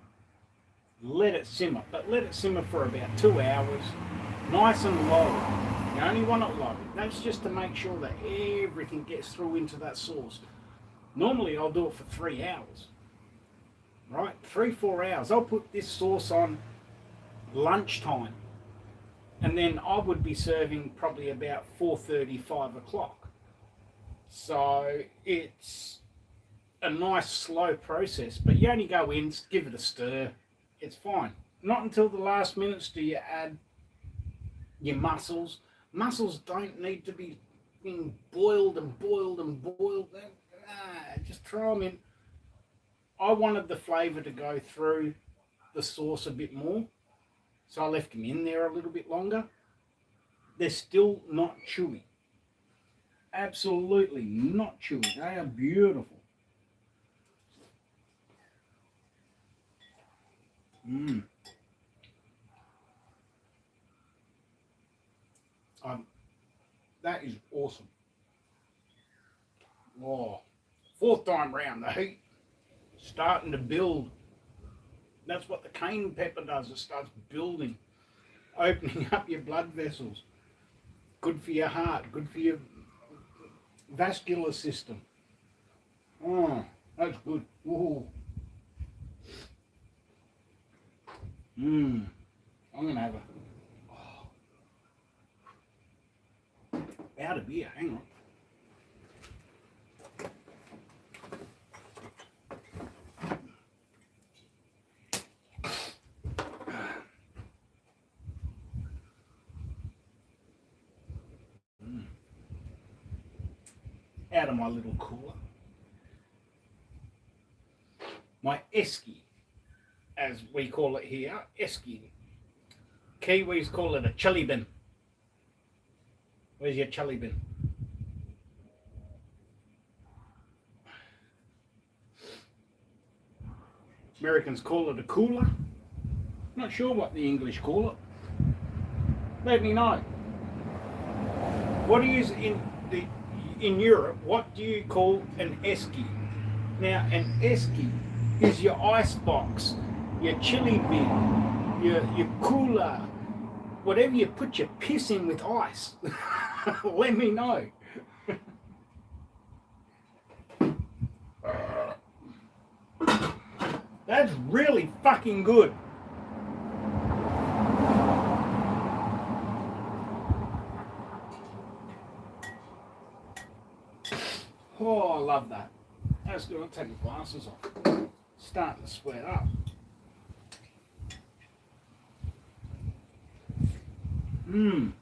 let it simmer, but let it simmer for about 2 hours, nice and low. You only want it low. That's just to make sure that everything gets through into that sauce. Normally I'll do it for 3 hours, right? 3-4 hours. I'll put this sauce on lunchtime, and then I would be serving probably about 4:30, 5 o'clock. So it's a nice slow process, but you only go in, give it a stir, it's fine. Not until the last minutes do you add your mussels. Mussels don't need to be being boiled and boiled and boiled. Just throw them in. I wanted the flavour to go through the sauce a bit more, so I left them in there a little bit longer. They're still not chewy. Absolutely not chewy. They are beautiful. Mmm. That is awesome. Oh, fourth time round, the heat starting to build. That's what the cayenne pepper does. It starts building, opening up your blood vessels. Good for your heart, good for your vascular system. Oh, that's good. Ooh. Mmm. I'm going to have a... out of beer, hang on. Out of my little cooler. My esky, as we call it here, esky. Kiwis call it a chili bin. Where's your chili bin? Americans call it a cooler. Not sure what the English call it. Let me know. What do you in Europe? What do you call an esky? Now, an esky is your ice box, your chili bin, your cooler, whatever you put your piss in with ice. Let me know. That's really fucking good. Oh, I love that. That's good. I'll take my glasses off. Starting to sweat up. Mmm.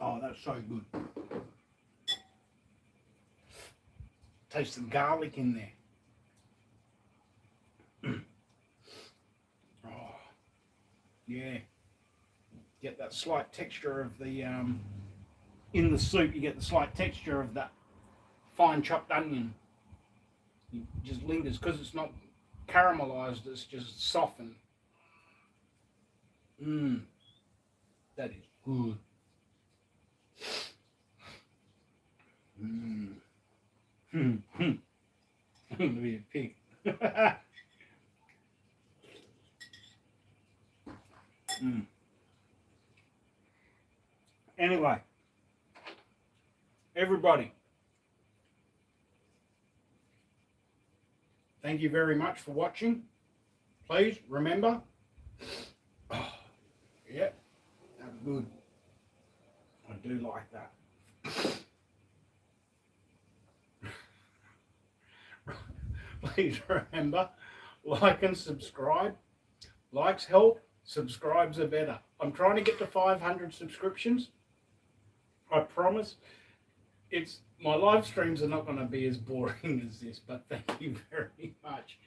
Oh, that's so good. Taste the garlic in there. Oh, yeah. Get that slight texture of the in the soup. You get the slight texture of that fine chopped onion. It just lingers because it's not caramelized. It's just softened. Mmm. That is good. Mmm. I'm gonna be a pig. Mm. Anyway, everybody, thank you very much for watching. Please remember, oh, yeah, that's good. I do like that. Please remember, like and subscribe. Likes help, subscribes are better. I'm trying to get to 500 subscriptions. I promise my live streams are not going to be as boring as this, but thank you very much.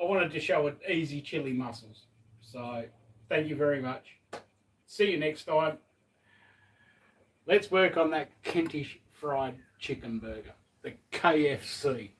I wanted to show it easy chili mussels. So thank you very much. See you next time. Let's work on that Kentish fried chicken burger, the KFC.